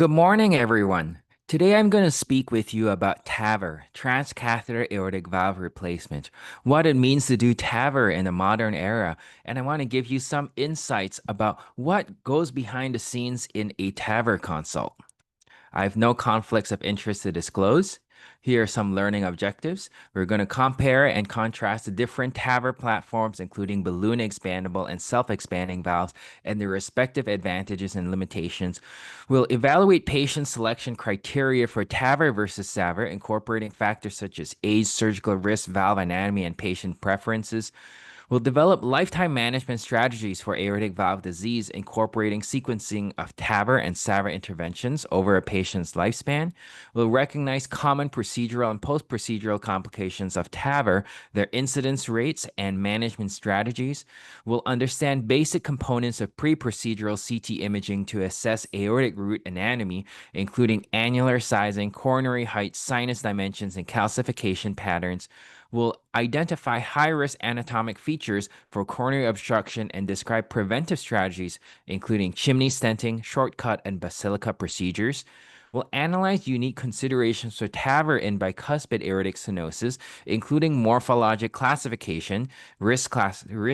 Good morning, everyone. Today I'm going to speak with you about TAVR, transcatheter aortic valve replacement, what it means to do TAVR in the modern era, and I want to give you some insights about what goes behind the scenes in a TAVR consult. I have no conflicts of interest to disclose. Here are some learning objectives. We're going to compare and contrast the different TAVR platforms, including balloon expandable and self-expanding valves, and their respective advantages and limitations. We'll evaluate patient selection criteria for TAVR versus SAVR, incorporating factors such as age, surgical risk, valve anatomy, and patient preferences. We'll develop lifetime management strategies for aortic valve disease, incorporating sequencing of TAVR and SAVR interventions over a patient's lifespan. We'll recognize common procedural and post-procedural complications of TAVR, their incidence rates, and management strategies. We'll understand basic components of pre-procedural CT imaging to assess aortic root anatomy, including annular sizing, coronary height, sinus dimensions, and calcification patterns. Will identify high-risk anatomic features for coronary obstruction and describe preventive strategies, including chimney stenting, shortcut, and basilica procedures. Will analyze unique considerations for TAVR in bicuspid aortic stenosis, including morphologic classification, risk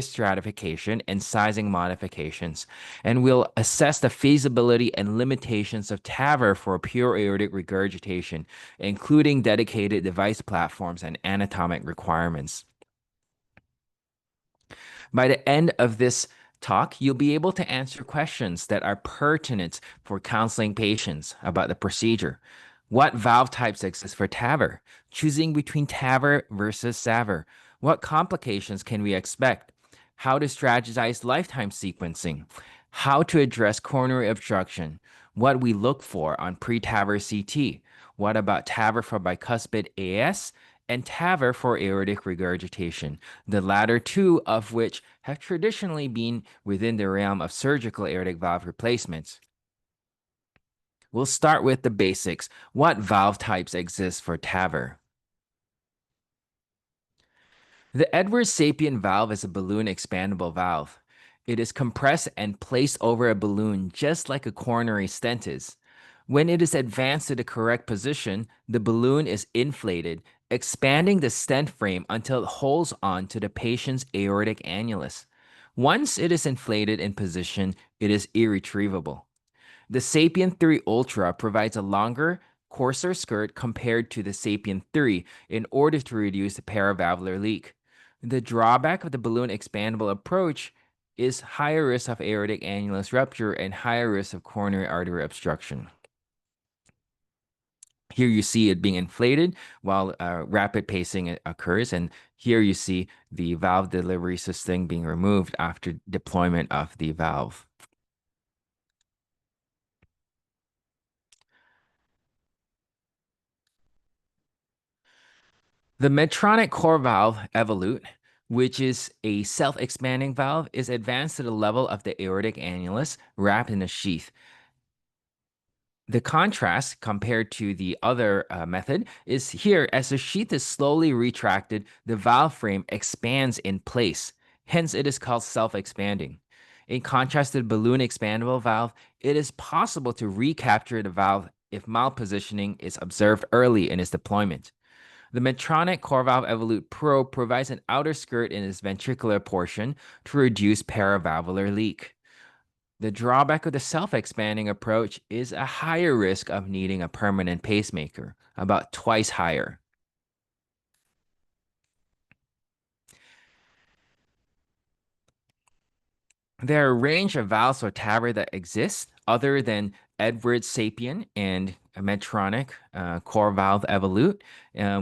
stratification, and sizing modifications. And we'll assess the feasibility and limitations of TAVR for pure aortic regurgitation, including dedicated device platforms and anatomic requirements. By the end of this talk, you'll be able to answer questions that are pertinent for counseling patients about the procedure. What valve types exist for TAVR? Choosing between TAVR versus SAVR. What complications can we expect? How to strategize lifetime sequencing. How to address coronary obstruction. What we look for on pre-TAVR CT. What about TAVR for bicuspid AS? And TAVR for aortic regurgitation, the latter two of which have traditionally been within the realm of surgical aortic valve replacements. We'll start with the basics. What valve types exist for TAVR? The Edwards sapien valve is a balloon expandable valve. It is compressed and placed over a balloon just like a coronary stent is. When it is advanced to the correct position, the balloon is inflated, expanding the stent frame until it holds on to the patient's aortic annulus. Once it is inflated in position, it is irretrievable. The Sapien 3 Ultra provides a longer, coarser skirt compared to the Sapien 3 in order to reduce the paravalvular leak. The drawback of the balloon expandable approach is higher risk of aortic annulus rupture and higher risk of coronary artery obstruction. Here you see it being inflated while rapid pacing occurs, and here you see the valve delivery system being removed after deployment of the valve. The Medtronic core valve Evolute, which is a self-expanding valve, is advanced to the level of the aortic annulus wrapped in a sheath. The contrast compared to the other method is here, as the sheath is slowly retracted, the valve frame expands in place. Hence, it is called self-expanding. In contrast to the balloon expandable valve, it is possible to recapture the valve if malpositioning is observed early in its deployment. The Medtronic CoreValve Evolute Pro provides an outer skirt in its ventricular portion to reduce paravalvular leak. The drawback of the self-expanding approach is a higher risk of needing a permanent pacemaker, about twice higher. There are a range of valves for TAVR that exist other than Edwards Sapien and Medtronic core valve Evolute,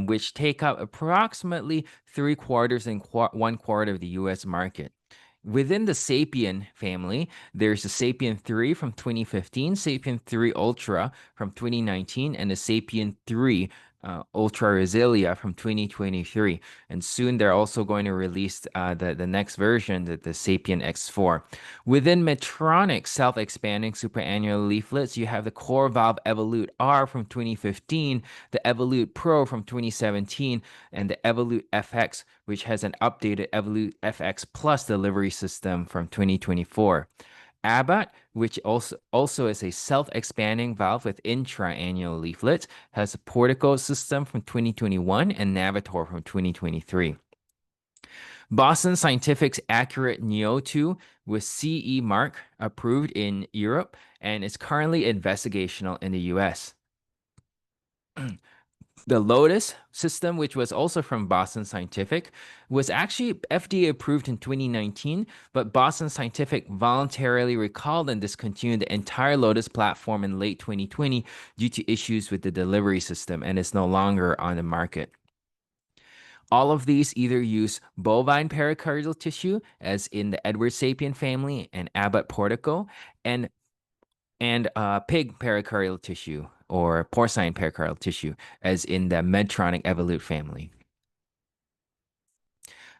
which take up approximately 3/4 and 1/4 of the US market. Within the Sapien family, there's the Sapien 3 from 2015, Sapien 3 Ultra from 2019, and the Sapien 3 Ultra Resilia from 2023. And soon they're also going to release the next version, the Sapien X4. Within Medtronic self-expanding superannular leaflets, you have the core valve Evolute R from 2015, the Evolute Pro from 2017, and the Evolute FX, which has an updated Evolute FX Plus delivery system from 2024. Abbott, which also is a self-expanding valve with intra-annual leaflets, has a Portico system from 2021 and Navitor from 2023. Boston Scientific's Accurate Neo2 with CE mark approved in Europe and is currently investigational in the US. The Lotus system, which was also from Boston Scientific, was actually FDA approved in 2019, but Boston Scientific voluntarily recalled and discontinued the entire Lotus platform in late 2020 due to issues with the delivery system and is no longer on the market. All of these either use bovine pericardial tissue, as in the Edwards sapien family and Abbott Portico, and pig pericardial tissue or porcine pericardial tissue, as in the Medtronic Evolute family.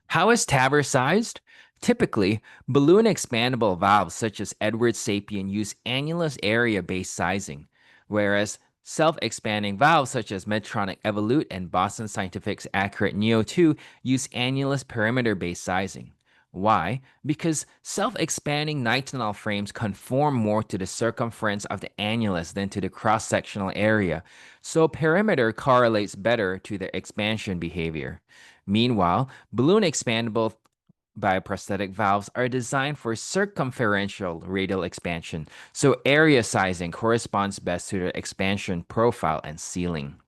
How is TAVR sized? Typically, balloon expandable valves such as Edwards sapien use annulus area-based sizing, whereas self-expanding valves such as Medtronic Evolute and Boston Scientific's Accurate Neo2 use annulus perimeter-based sizing. Why? Because self-expanding nitinol frames conform more to the circumference of the annulus than to the cross-sectional area, so perimeter correlates better to the expansion behavior. Meanwhile, balloon expandable bioprosthetic valves are designed for circumferential radial expansion, so area sizing corresponds best to the expansion profile and sealing.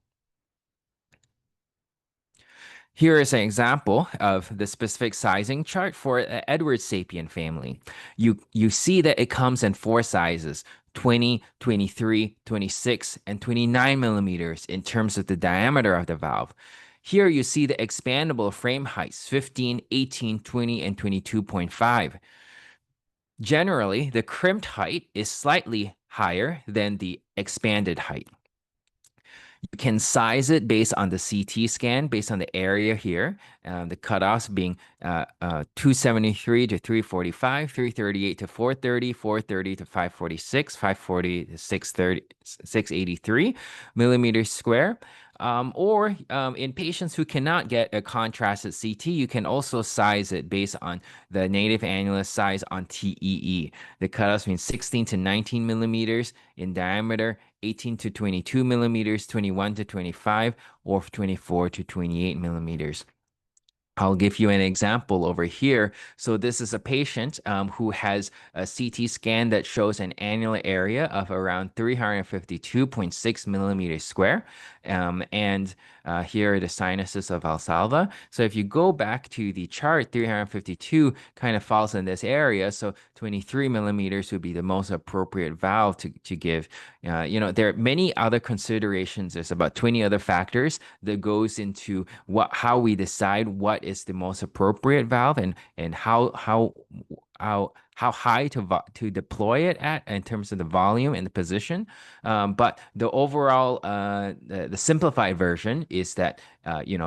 Here is an example of the specific sizing chart for the Edwards sapien family. You see that it comes in four sizes: 20, 23, 26, and 29 millimeters in terms of the diameter of the valve. Here you see the expandable frame heights: 15, 18, 20, and 22.5. Generally, the crimped height is slightly higher than the expanded height. You can size it based on the CT scan, based on the area here, the cutoffs being 273 to 345, 338 to 430, 430 to 546, 540 to 630, 683 millimeters square. Or in patients who cannot get a contrasted CT, you can also size it based on the native annulus size on TEE. The cutoffs mean 16 to 19 millimeters in diameter, 18 to 22 millimeters, 21 to 25, or 24 to 28 millimeters. I'll give you an example over here. So this is a patient who has a CT scan that shows an annular area of around 352.6 millimeters square. And here are the sinuses of Valsalva. So if you go back to the chart, 352 kind of falls in this area. So 23 millimeters would be the most appropriate valve to give. There are many other considerations. There's about 20 other factors that goes into how we decide what is the most appropriate valve and how high to deploy it at in terms of the volume and the position. But the overall the simplified version is that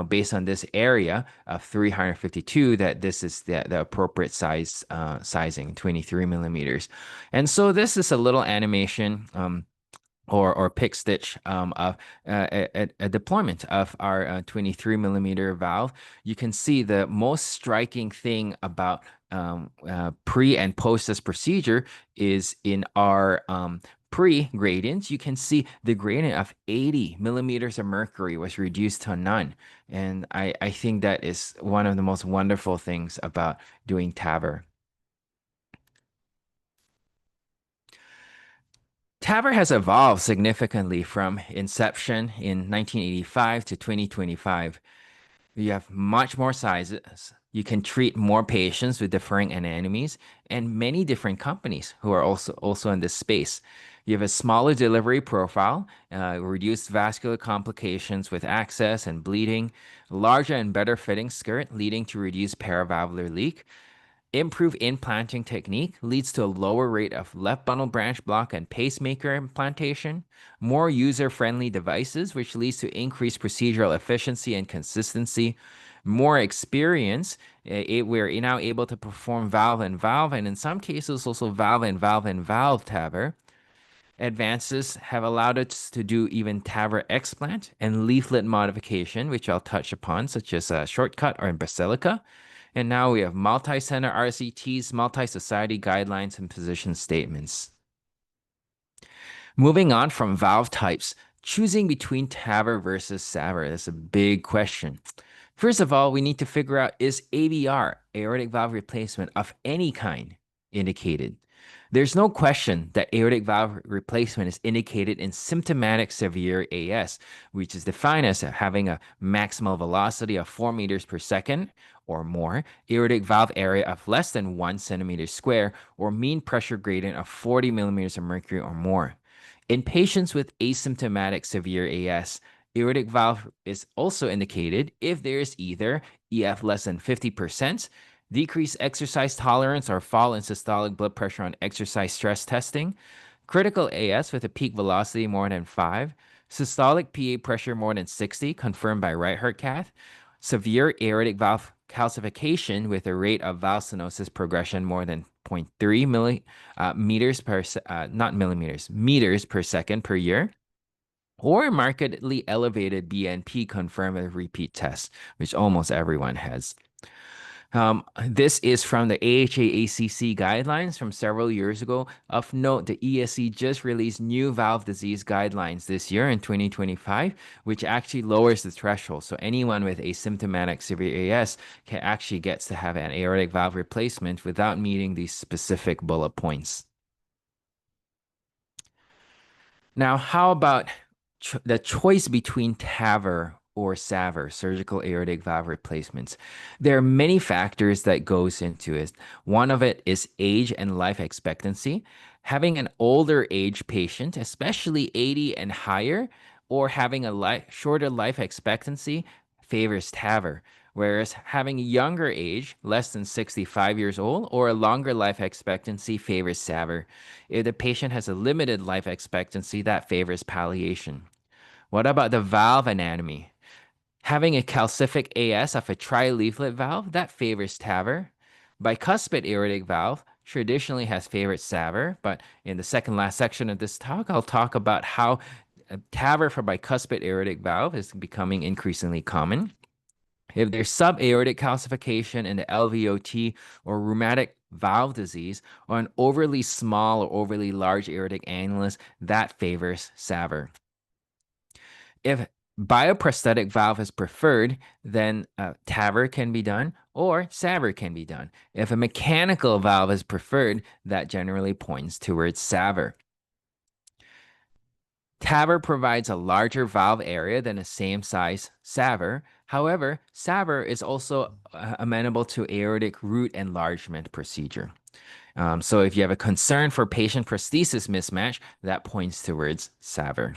based on this area of 352, that this is the appropriate size sizing, 23 millimeters. And so this is a little animation or pick stitch of a deployment of our 23 millimeter valve. You can see the most striking thing about pre and post this procedure is in our pre-gradients. You can see the gradient of 80 millimeters of mercury was reduced to none. And I think that is one of the most wonderful things about doing TAVR. TAVR has evolved significantly from inception in 1985 to 2025. You have much more sizes. You can treat more patients with differing anatomies and many different companies who are also in this space. You have a smaller delivery profile, reduced vascular complications with access and bleeding, larger and better fitting skirt leading to reduced paravalvular leak. Improved implanting technique leads to a lower rate of left bundle branch block and pacemaker implantation, more user-friendly devices, which leads to increased procedural efficiency and consistency, more experience. We're now able to perform valve and valve, and in some cases also valve and valve and valve TAVR. Advances have allowed us to do even TAVR explant and leaflet modification, which I'll touch upon, such as a shortcut or in basilica. And now we have multi-center RCTs, multi-society guidelines, and position statements. Moving on from valve types, choosing between TAVR versus SAVR, that's a big question. First of all, we need to figure out, is AVR, aortic valve replacement of any kind, indicated? There's no question that aortic valve replacement is indicated in symptomatic severe AS, which is defined as having a maximal velocity of 4 meters per second or more, aortic valve area of less than 1 centimeter square, or mean pressure gradient of 40 millimeters of mercury or more. In patients with asymptomatic severe AS, aortic valve is also indicated if there is either EF less than 50%, decreased exercise tolerance or fall in systolic blood pressure on exercise stress testing, critical AS with a peak velocity more than 5, systolic PA pressure more than 60, confirmed by right heart cath, severe aortic valve calcification with a rate of valve stenosis progression more than 0.3 meters per not millimeters, meters per second per year, or markedly elevated BNP confirmed with repeat tests, which almost everyone has. This is from the AHA-ACC guidelines from several years ago. Of note, the ESC just released new valve disease guidelines this year in 2025, which actually lowers the threshold. So anyone with asymptomatic severe AS can actually gets to have an aortic valve replacement without meeting these specific bullet points. Now, how about the choice between TAVR or SAVR, surgical aortic valve replacements? There are many factors that goes into it. One of it is age and life expectancy. Having an older age patient, especially 80 and higher, or having a shorter life expectancy favors TAVR. Whereas having a younger age, less than 65 years old, or a longer life expectancy favors SAVR. If the patient has a limited life expectancy, that favors palliation. What about the valve anatomy? Having a calcific AS of a tri-leaflet valve, that favors TAVR. Bicuspid aortic valve traditionally has favored SAVR, but in the second last section of this talk, I'll talk about how TAVR for bicuspid aortic valve is becoming increasingly common. If there's subaortic calcification in the LVOT or rheumatic valve disease, or an overly small or overly large aortic annulus, that favors SAVR. If bioprosthetic valve is preferred, then TAVR can be done or SAVR can be done. If a mechanical valve is preferred, that generally points towards SAVR. TAVR provides a larger valve area than a same size SAVR. However, SAVR is also amenable to aortic root enlargement procedure. So if you have a concern for patient prosthesis mismatch, that points towards SAVR.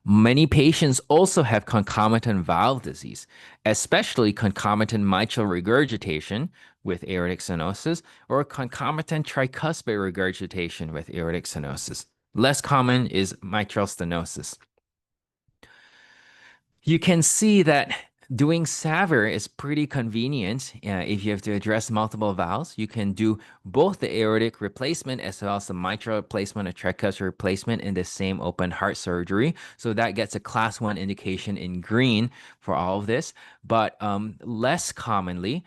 Many patients also have concomitant valve disease, especially concomitant mitral regurgitation with aortic stenosis or concomitant tricuspid regurgitation with aortic stenosis. Less common is mitral stenosis. You can see that doing SAVR is pretty convenient. If you have to address multiple valves, you can do both the aortic replacement as well as the mitral replacement or tricuspid replacement in the same open heart surgery. So that gets a class 1 indication in green for all of this. But less commonly,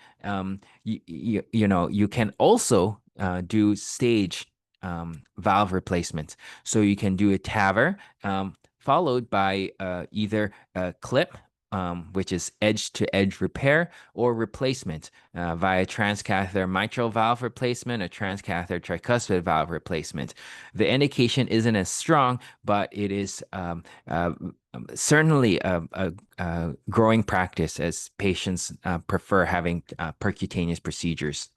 you can also do stage valve replacement. So you can do a TAVR followed by either a clip, which is edge-to-edge repair, or replacement via transcatheter mitral valve replacement or transcatheter tricuspid valve replacement. The indication isn't as strong, but it is certainly a growing practice as patients prefer having percutaneous procedures.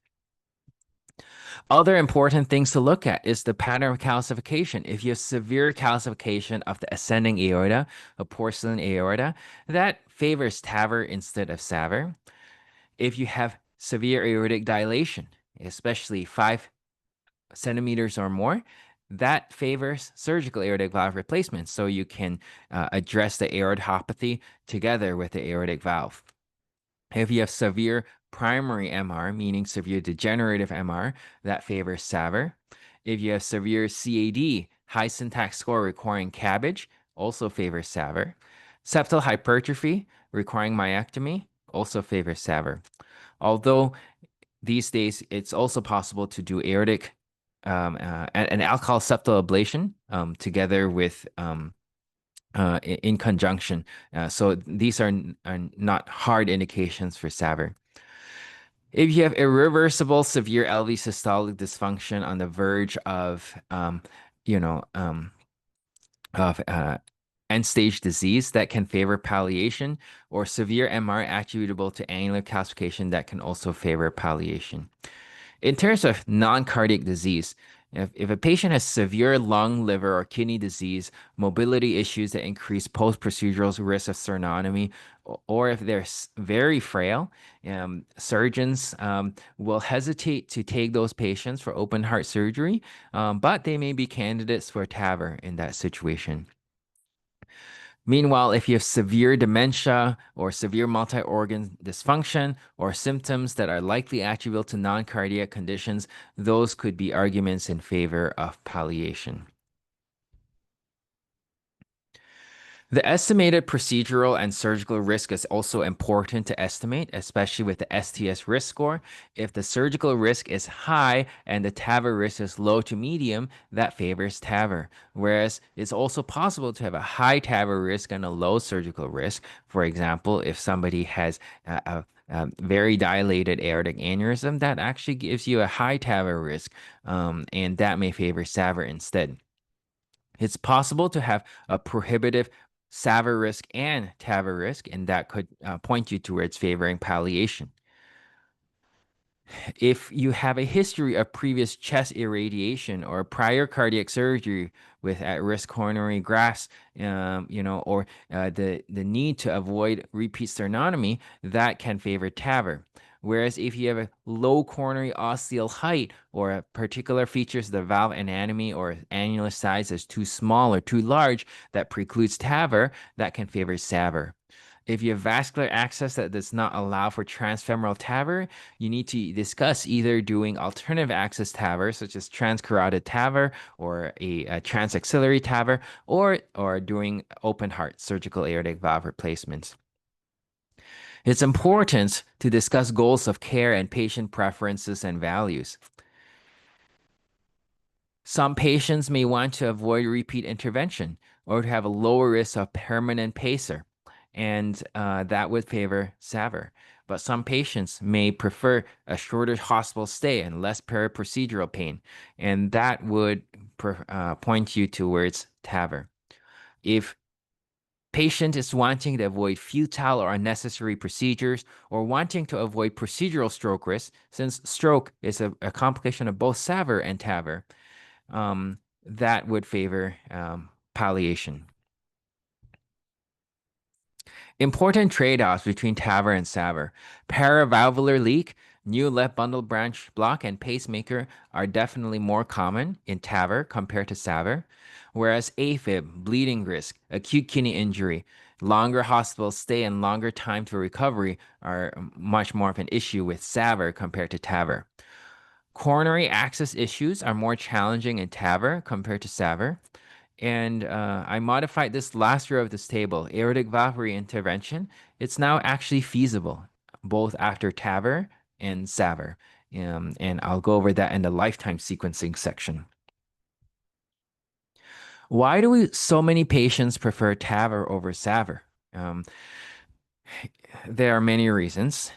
Other important things to look at is the pattern of calcification. If you have severe calcification of the ascending aorta, a porcelain aorta, that favors TAVR instead of SAVR. If you have severe aortic dilation, especially 5 centimeters or more, that favors surgical aortic valve replacement. So you can address the aortopathy together with the aortic valve. If you have severe primary MR, meaning severe degenerative MR, that favors SAVR. If you have severe CAD, high syntax score requiring CABG, also favors SAVR. Septal hypertrophy requiring myectomy, also favor SAVR. Although these days it's also possible to do aortic an alcohol septal ablation together with in conjunction. So these are not hard indications for SAVR. If you have irreversible severe LV systolic dysfunction on the verge you know, of end-stage disease that can favor palliation, or severe MR attributable to annular calcification that can also favor palliation. In terms of non-cardiac disease, if a patient has severe lung, liver, or kidney disease, mobility issues that increase post-procedural risk of sternotomy, or if they're very frail, surgeons will hesitate to take those patients for open heart surgery, but they may be candidates for TAVR in that situation. Meanwhile, if you have severe dementia or severe multi-organ dysfunction or symptoms that are likely attributable to non-cardiac conditions, those could be arguments in favor of palliation. The estimated procedural and surgical risk is also important to estimate, especially with the STS risk score. If the surgical risk is high and the TAVR risk is low to medium, that favors TAVR. Whereas it's also possible to have a high TAVR risk and a low surgical risk. For example, if somebody has a very dilated aortic aneurysm, that actually gives you a high TAVR risk, and that may favor SAVR instead. It's possible to have a prohibitive SAVR risk and TAVR risk, and that could point you towards favoring palliation. If you have a history of previous chest irradiation or prior cardiac surgery with at-risk coronary grafts, or the need to avoid repeat sternotomy, that can favor TAVR. Whereas if you have a low coronary ostial height or particular features of the valve anatomy or annular size is too small or too large that precludes TAVR, that can favor SAVR. If you have vascular access that does not allow for transfemoral TAVR, you need to discuss either doing alternative access TAVR, such as transcarotid TAVR or a transaxillary TAVR, or doing open heart surgical aortic valve replacements. It's important to discuss goals of care and patient preferences and values. Some patients may want to avoid repeat intervention or to have a lower risk of permanent pacer, and that would favor SAVR. But some patients may prefer a shorter hospital stay and less periprocedural pain, and that would point you towards TAVR. If patient is wanting to avoid futile or unnecessary procedures or wanting to avoid procedural stroke risk, since stroke is a complication of both SAVR and TAVR, that would favor palliation. Important trade-offs between TAVR and SAVR. Paravalvular leak, new left bundle branch block, and pacemaker are definitely more common in TAVR compared to SAVR, whereas AFib, bleeding risk, acute kidney injury, longer hospital stay, and longer time to recovery are much more of an issue with SAVR compared to TAVR. Coronary access issues are more challenging in TAVR compared to SAVR. And I modified this last row of this table, aortic valve reintervention. It's now actually feasible, both after TAVR and SAVR. And I'll go over that in the lifetime sequencing section. Why do so many patients prefer TAVR over SAVR? There are many reasons.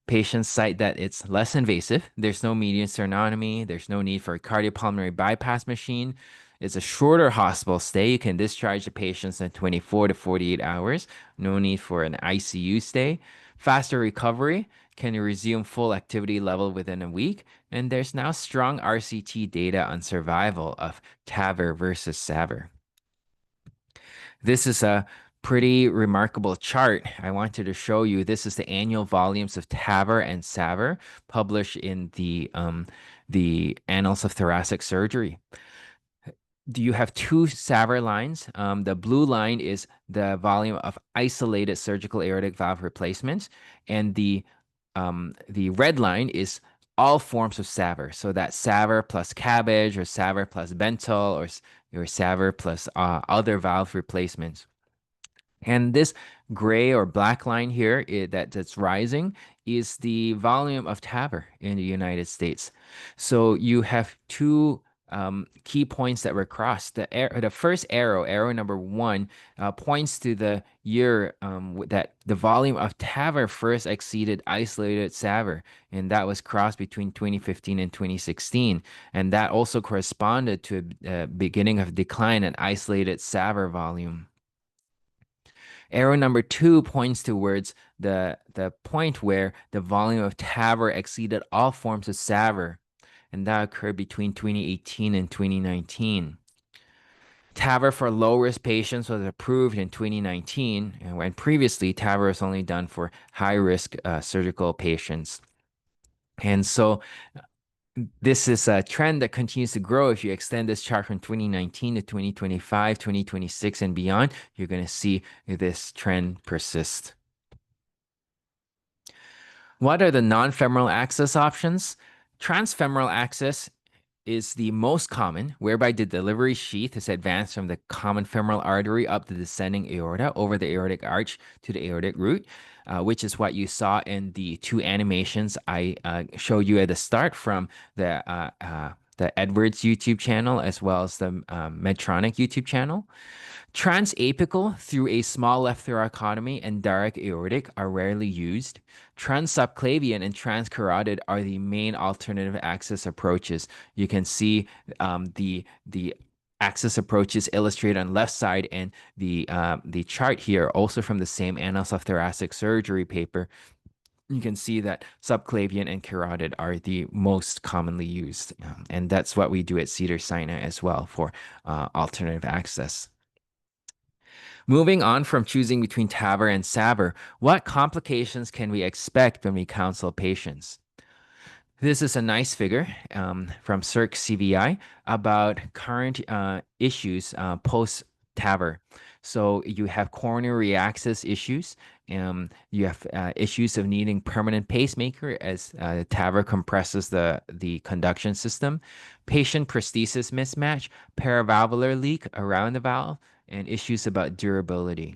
Patients cite that it's less invasive. There's no median sternotomy. There's no need for a cardiopulmonary bypass machine. It's a shorter hospital stay. You can discharge the patients in 24 to 48 hours. No need for an ICU stay. Faster recovery. Can resume full activity level within a week. And there's now strong RCT data on survival of TAVR versus SAVR. This is a pretty remarkable chart I wanted to show you. This is the annual volumes of TAVR and SAVR published in the Annals of Thoracic Surgery. You have two SAVR lines. The blue line is the volume of isolated surgical aortic valve replacements, and the red line is all forms of SAVR. So that's SAVR plus CABG, or SAVR plus Bentel, or SAVR plus other valve replacements. And this gray or black line here that's rising is the volume of TAVR in the United States. So you have two key points that were crossed. The first arrow number one, points to the year that the volume of TAVR first exceeded isolated SAVR, and that was crossed between 2015 and 2016. And that also corresponded to a beginning of decline in isolated SAVR volume. Arrow number two points towards the point where the volume of TAVR exceeded all forms of SAVR, and that occurred between 2018 and 2019. TAVR for low-risk patients was approved in 2019, and when previously TAVR was only done for high-risk surgical patients. And so this is a trend that continues to grow. If you extend this chart from 2019 to 2025, 2026, and beyond, you're going to see this trend persist. What are the non-femoral access options? Transfemoral access is the most common, whereby the delivery sheath is advanced from the common femoral artery up the descending aorta over the aortic arch to the aortic root, which is what you saw in the two animations I showed you at the start from the Edwards YouTube channel as well as the Medtronic YouTube channel. Transapical through a small left thoracotomy and direct aortic are rarely used. Transsubclavian and transcarotid are the main alternative access approaches. You can see the access approaches illustrated on left side and the chart here, also from the same Annals of Thoracic Surgery paper. You can see that subclavian and carotid are the most commonly used, and that's what we do at Cedars-Sinai as well for alternative access. Moving on from choosing between TAVR and SAVR, what complications can we expect when we counsel patients? This is a nice figure from Circ CVI about current issues post TAVR. So you have coronary access issues. You have issues of needing permanent pacemaker as TAVR compresses the conduction system, patient prosthesis mismatch, paravalvular leak around the valve, and issues about durability.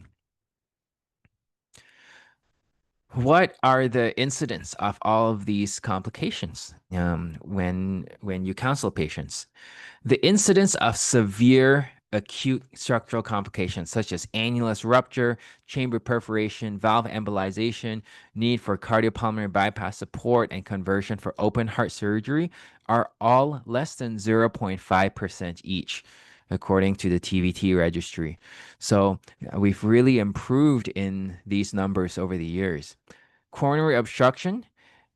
What are the incidents of all of these complications when you counsel patients? The incidence of severe acute structural complications such as annulus rupture, chamber perforation, valve embolization, need for cardiopulmonary bypass support, and conversion for open heart surgery are all less than 0.5% each, according to the TVT registry. So we've really improved in these numbers over the years. Coronary obstruction.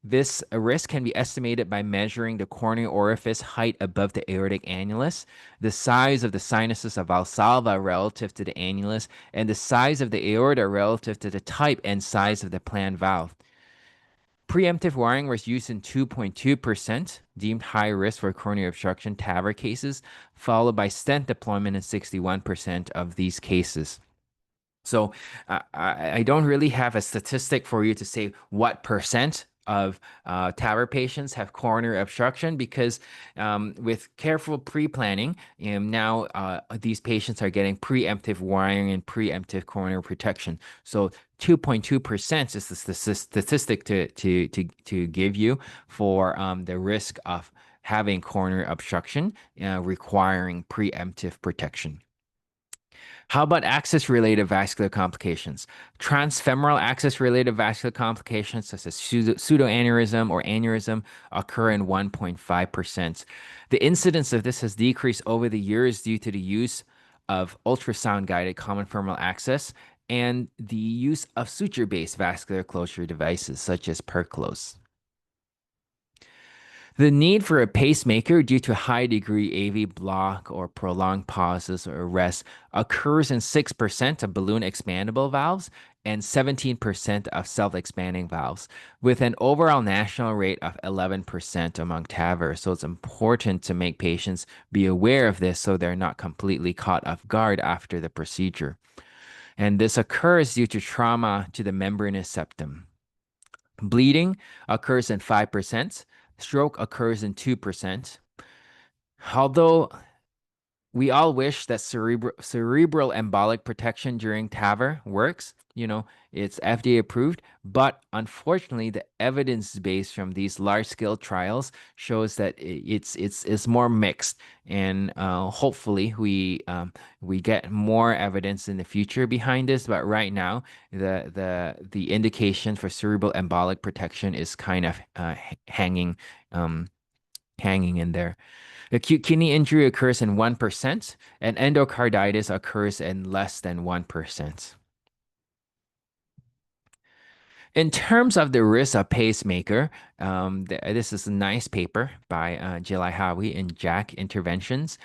This risk can be estimated by measuring the coronary orifice height above the aortic annulus, the size of the sinuses of Valsalva relative to the annulus, and the size of the aorta relative to the type and size of the planned valve. Preemptive wiring was used in 2.2%, deemed high risk for coronary obstruction TAVR cases, followed by stent deployment in 61% of these cases. So I don't really have a statistic for you to say what percent of TAVR patients have coronary obstruction because with careful pre-planning, now these patients are getting preemptive wiring and preemptive coronary protection. So 2.2% is the statistic to give you for the risk of having coronary obstruction requiring preemptive protection. How about access-related vascular complications? Transfemoral access-related vascular complications, such as pseudoaneurysm or aneurysm, occur in 1.5%. The incidence of this has decreased over the years due to the use of ultrasound-guided common femoral access and the use of suture-based vascular closure devices, such as Perclose. The need for a pacemaker due to high-degree AV block or prolonged pauses or arrest occurs in 6% of balloon expandable valves and 17% of self-expanding valves, with an overall national rate of 11% among TAVR. So it's important to make patients be aware of this so they're not completely caught off guard after the procedure. And this occurs due to trauma to the membranous septum. Bleeding occurs in 5%. Stroke occurs in 2%. Although We all wish that cerebral embolic protection during TAVR works. It's FDA approved, but unfortunately, the evidence base from these large scale trials shows that it's more mixed. And hopefully, we get more evidence in the future behind this. But right now, the indication for cerebral embolic protection is kind of um, hanging in there. Acute kidney injury occurs in 1%, and endocarditis occurs in less than 1%. In terms of the risk of pacemaker, this is a nice paper by Jilai Howie and Jack Interventions,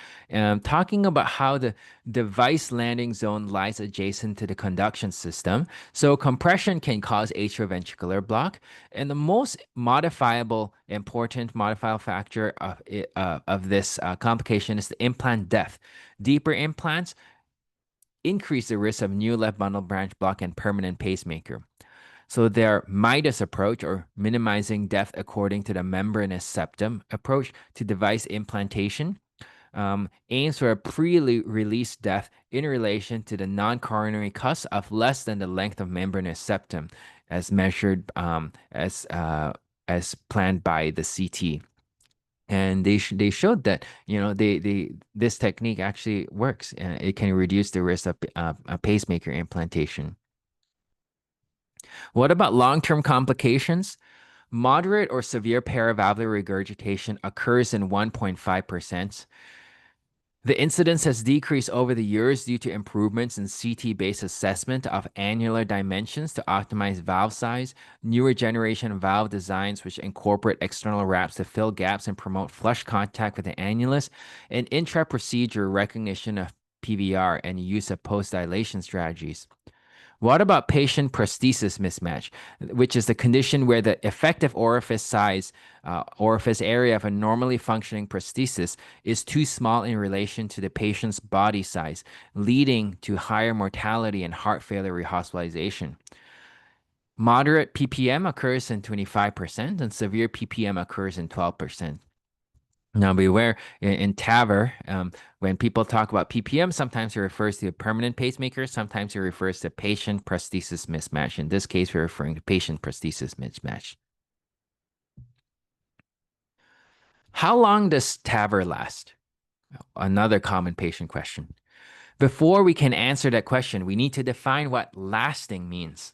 talking about how the device landing zone lies adjacent to the conduction system. So compression can cause atrioventricular block, and the most modifiable, important modifiable factor of this complication is the implant depth. Deeper implants increase the risk of new left bundle branch block and permanent pacemaker. So their Midas approach, or minimizing depth according to the membranous septum approach to device implantation, aims for a pre-release depth in relation to the non-coronary cusp of less than the length of membranous septum, as measured as planned by the CT. And they showed that they this technique actually works. It can reduce the risk of a pacemaker implantation. What about long-term complications? Moderate or severe paravalvular regurgitation occurs in 1.5%. The incidence has decreased over the years due to improvements in CT-based assessment of annular dimensions to optimize valve size, newer generation valve designs which incorporate external wraps to fill gaps and promote flush contact with the annulus, and intra-procedure recognition of PVR and use of post-dilation strategies. What about patient prosthesis mismatch, which is the condition where the effective orifice size, orifice area of a normally functioning prosthesis is too small in relation to the patient's body size, leading to higher mortality and heart failure rehospitalization? Moderate PPM occurs in 25%, and severe PPM occurs in 12%. Now, beware in TAVR, when people talk about PPM, sometimes it refers to a permanent pacemaker, sometimes it refers to patient prosthesis mismatch. In this case, we're referring to patient prosthesis mismatch. How long does TAVR last? Another common patient question. Before we can answer that question, we need to define what lasting means.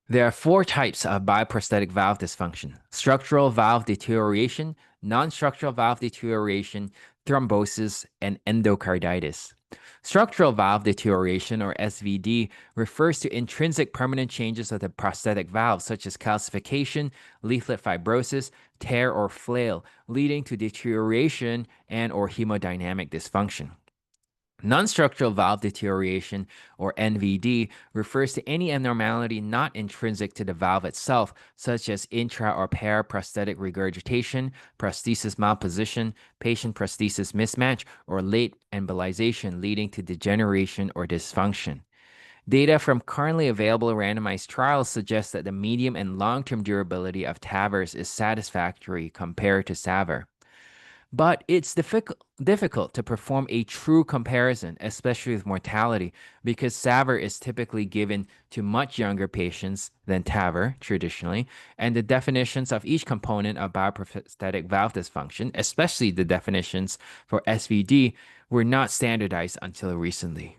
There are four types of bioprosthetic valve dysfunction: structural valve deterioration, non-structural valve deterioration, thrombosis, and endocarditis. Structural valve deterioration, or SVD, refers to intrinsic permanent changes of the prosthetic valve, such as calcification, leaflet fibrosis, tear, or flail, leading to deterioration and/or hemodynamic dysfunction. Non-structural valve deterioration, or NVD, refers to any abnormality not intrinsic to the valve itself, such as intra or paraprosthetic regurgitation, prosthesis malposition, patient prosthesis mismatch, or late embolization leading to degeneration or dysfunction. Data from currently available randomized trials suggest that the medium and long-term durability of TAVRs is satisfactory compared to SAVR. But it's difficult to perform a true comparison, especially with mortality, because SAVR is typically given to much younger patients than TAVR traditionally, and the definitions of each component of bioprosthetic valve dysfunction, especially the definitions for SVD, were not standardized until recently.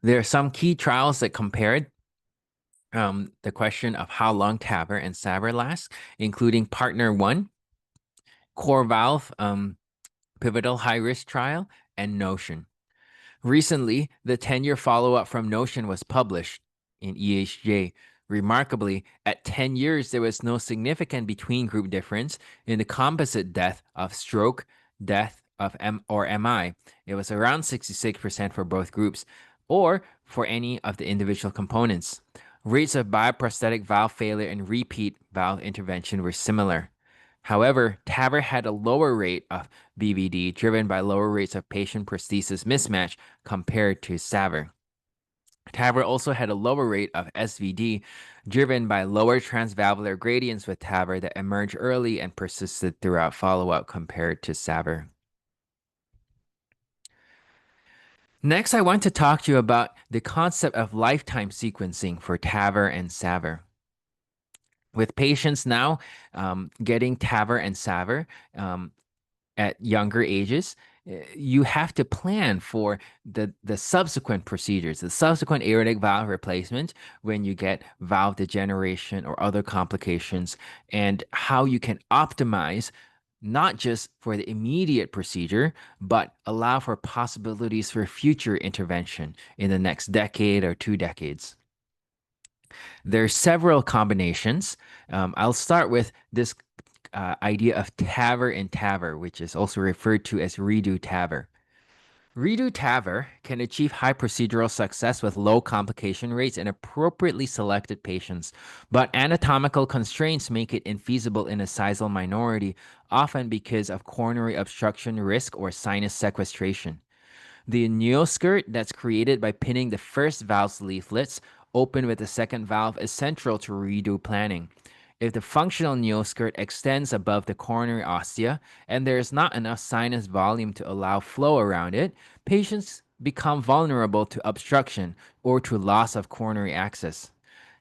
There are some key trials that compared the question of how long TAVR and SAVR last, including Partner 1, Core Valve Pivotal High Risk Trial, and Notion. Recently, the 10-year follow-up from Notion was published in EHJ. Remarkably, at 10 years, there was no significant between-group difference in the composite death of stroke, death of MI. It was around 66% for both groups, or for any of the individual components. Rates of bioprosthetic valve failure and repeat valve intervention were similar. However, TAVR had a lower rate of BVD driven by lower rates of patient prosthesis mismatch compared to SAVR. TAVR also had a lower rate of SVD, driven by lower transvalvular gradients with TAVR that emerged early and persisted throughout follow-up compared to SAVR. Next, I want to talk to you about the concept of lifetime sequencing for TAVR and SAVR. With patients now getting TAVR and SAVR, at younger ages, you have to plan for the subsequent procedures, the subsequent aortic valve replacement when you get valve degeneration or other complications, and how you can optimize not just for the immediate procedure, but allow for possibilities for future intervention in the next decade or 2 decades. There are several combinations. I'll start with this idea of TAVR and TAVR, which is also referred to as redo TAVR. Redo TAVR can achieve high procedural success with low complication rates in appropriately selected patients, but anatomical constraints make it infeasible in a sizable minority, often because of coronary obstruction risk or sinus sequestration. The neoskirt that's created by pinning the first valve's leaflets open with the second valve is central to redo planning. If the functional neoskirt extends above the coronary ostia and there is not enough sinus volume to allow flow around it, patients become vulnerable to obstruction or to loss of coronary access.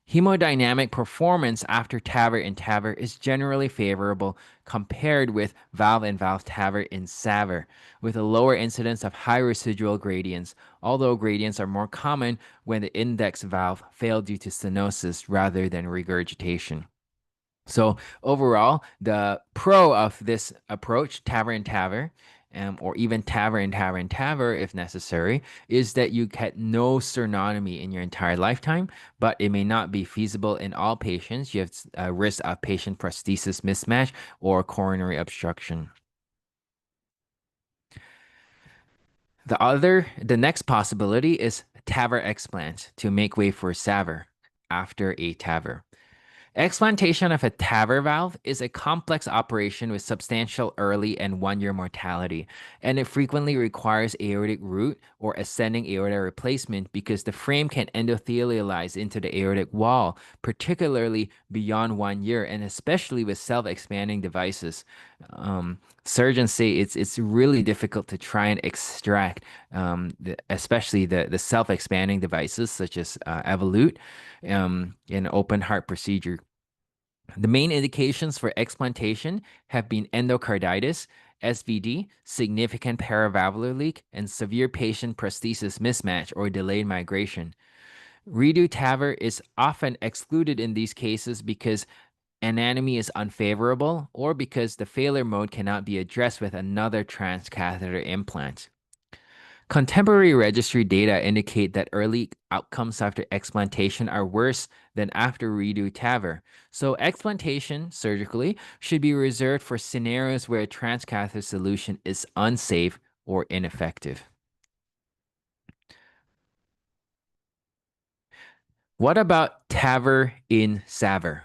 Hemodynamic performance after TAVR in TAVR is generally favorable compared with valve TAVR in SAVR, with a lower incidence of high residual gradients, although gradients are more common when the index valve failed due to stenosis rather than regurgitation. So overall, the pro of this approach, TAVR and TAVR, or even TAVR and TAVR and TAVR if necessary, is that you get no sternotomy in your entire lifetime, but it may not be feasible in all patients. You have a risk of patient prosthesis mismatch or coronary obstruction. The next possibility is TAVR explant to make way for SAVR after a TAVR. Explantation of a TAVR valve is a complex operation with substantial early and 1-year mortality, and it frequently requires aortic root or ascending aorta replacement because the frame can endothelialize into the aortic wall, particularly beyond 1 year, and especially with self-expanding devices. Surgeons say it's really difficult to try and extract, especially the self-expanding devices such as Evolute in open heart procedure. The main indications for explantation have been endocarditis, SVD, significant paravalvular leak, and severe patient prosthesis mismatch or delayed migration. Redo TAVR is often excluded in these cases because anatomy is unfavorable or because the failure mode cannot be addressed with another transcatheter implant. Contemporary registry data indicate that early outcomes after explantation are worse than after redo TAVR. So explantation surgically should be reserved for scenarios where a transcatheter solution is unsafe or ineffective. What about TAVR in SAVR?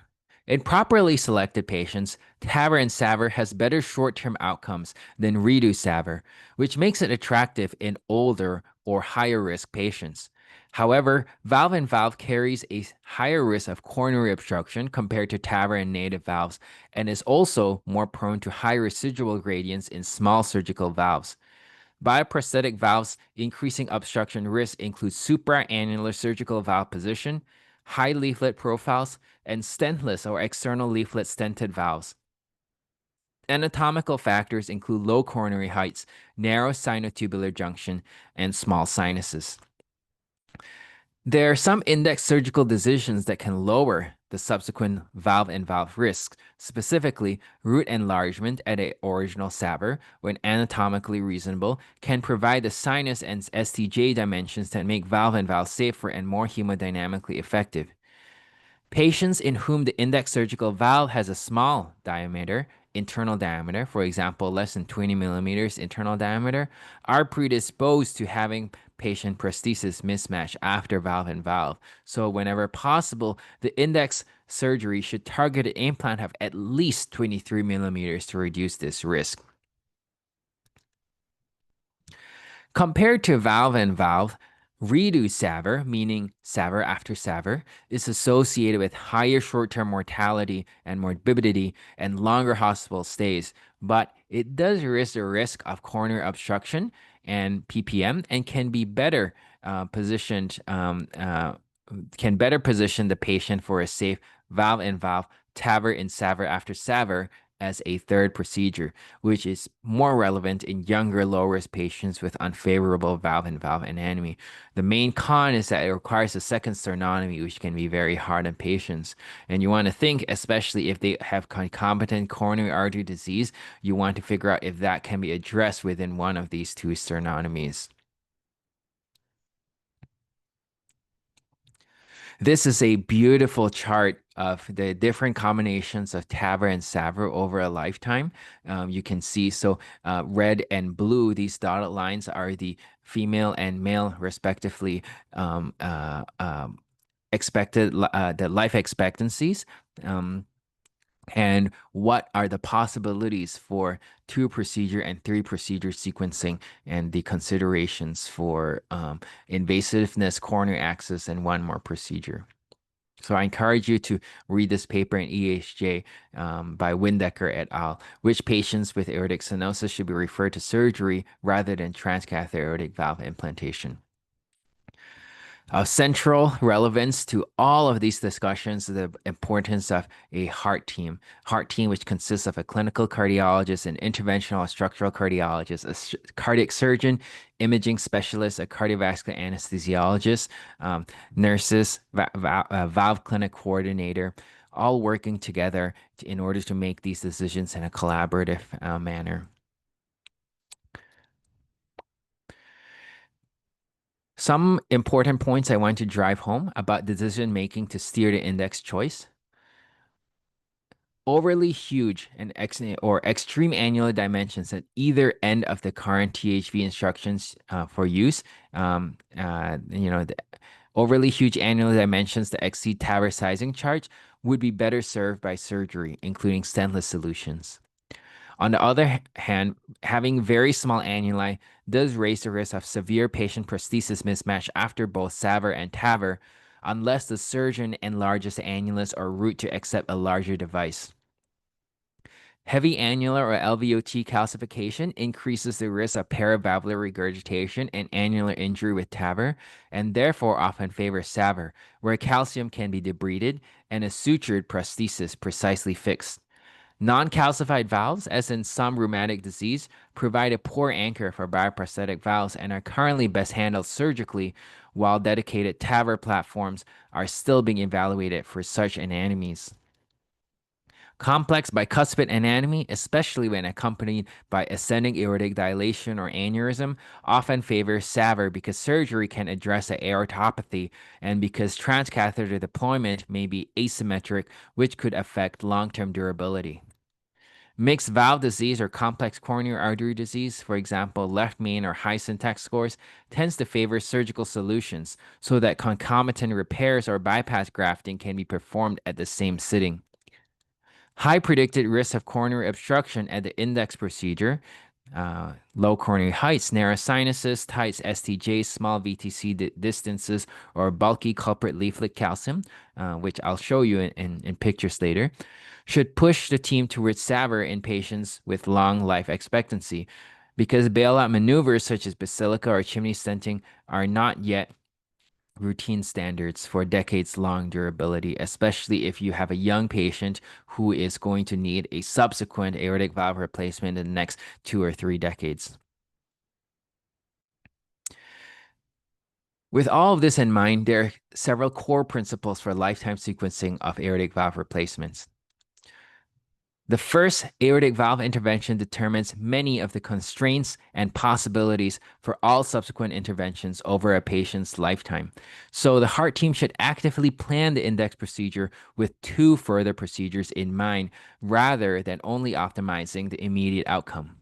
In properly selected patients, TAVR in SAVR has better short-term outcomes than redo SAVR, which makes it attractive in older or higher risk patients. However, valve carries a higher risk of coronary obstruction compared to TAVR and native valves, and is also more prone to high residual gradients in small surgical valves. Bioprosthetic valves increasing obstruction risk include supraannular surgical valve position, high leaflet profiles, and stentless or external leaflet stented valves. Anatomical factors include low coronary heights, narrow sinotubular junction, and small sinuses. There are some index surgical decisions that can lower the subsequent valve risk, specifically root enlargement at a original SAVR, when anatomically reasonable, can provide the sinus and STJ dimensions that make valve safer and more hemodynamically effective. Patients in whom the index surgical valve has a small diameter, internal diameter, for example, less than 20 millimeters internal diameter, are predisposed to having patient prosthesis mismatch after valve. So whenever possible, the index surgery should target an implant of at least 23 millimeters to reduce this risk. Compared to valve, Redo SAVR, meaning SAVR after SAVR, is associated with higher short-term mortality and morbidity and longer hospital stays, but it does risk the risk of coronary obstruction and PPM and positioned can better position the patient for a safe valve-in-valve TAVR and SAVR after SAVR as a third procedure, which is more relevant in younger, low-risk patients with unfavorable valve-in-valve anatomy. The main con is that it requires a second sternotomy, which can be very hard on patients. And you want to think, especially if they have concomitant coronary artery disease, you want to figure out if that can be addressed within one of these two sternotomies. This is a beautiful chart of the different combinations of TAVR and SAVR over a lifetime. You can see, red and blue, these dotted lines are the female and male, respectively, the life expectancies. And what are the possibilities for two procedure and three procedure sequencing and the considerations for invasiveness, coronary access, and one more procedure. So I encourage you to read this paper in EHJ by Windecker et al., which patients with aortic stenosis should be referred to surgery rather than transcatheter aortic valve implantation. Of central relevance to all of these discussions is the importance of a heart team. Heart team, which consists of a clinical cardiologist, an interventional structural cardiologist, a cardiac surgeon, imaging specialist, a cardiovascular anesthesiologist, nurses, valve clinic coordinator, all working together in order to make these decisions in a collaborative manner. Some important points I want to drive home about decision making to steer the index choice. Overly huge or extreme annular dimensions at either end of the current THV instructions for use. The overly huge annular dimensions that exceed TAVR sizing charts would be better served by surgery, including stentless solutions. On the other hand, having very small annuli does raise the risk of severe patient prosthesis mismatch after both SAVR and TAVR, unless the surgeon enlarges the annulus or route to accept a larger device. Heavy annular or LVOT calcification increases the risk of paravalvular regurgitation and annular injury with TAVR, and therefore often favors SAVR, where calcium can be debrided and a sutured prosthesis precisely fixed. Non-calcified valves, as in some rheumatic disease, provide a poor anchor for bioprosthetic valves and are currently best handled surgically, while dedicated TAVR platforms are still being evaluated for such anatomies. Complex bicuspid anatomy, especially when accompanied by ascending aortic dilation or aneurysm, often favors SAVR because surgery can address the aortopathy and because transcatheter deployment may be asymmetric, which could affect long-term durability. Mixed valve disease or complex coronary artery disease, for example, left main or high syntax scores, tends to favor surgical solutions so that concomitant repairs or bypass grafting can be performed at the same sitting. High predicted risk of coronary obstruction at the index procedure, low coronary heights, narrow sinuses, tight STJs, small VTC distances, or bulky culprit leaflet calcium, which I'll show you in pictures later, should push the team towards SAVR in patients with long life expectancy because bailout maneuvers such as basilica or chimney stenting are not yet routine standards for decades-long durability, especially if you have a young patient who is going to need a subsequent aortic valve replacement in the next 2 or 3 decades. With all of this in mind, there are several core principles for lifetime sequencing of aortic valve replacements. The first aortic valve intervention determines many of the constraints and possibilities for all subsequent interventions over a patient's lifetime. So the heart team should actively plan the index procedure with 2 further procedures in mind rather than only optimizing the immediate outcome.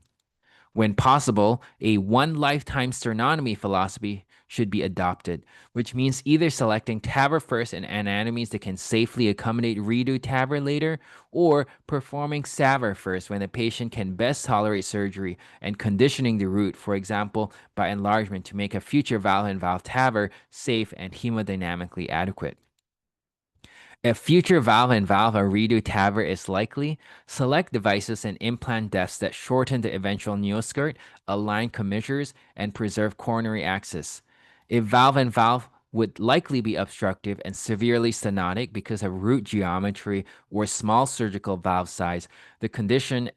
When possible, a one lifetime sternotomy philosophy should be adopted, which means either selecting TAVR first in anatomies that can safely accommodate redo TAVR later, or performing SAVR first when the patient can best tolerate surgery and conditioning the root, for example, by enlargement to make a future valve-in-valve TAVR safe and hemodynamically adequate. If future valve-in-valve or redo TAVR is likely, select devices and implant depths that shorten the eventual neoskirt, align commissures, and preserve coronary access. If valve-in-valve would likely be obstructive and severely stenotic because of root geometry or small surgical valve size, the condition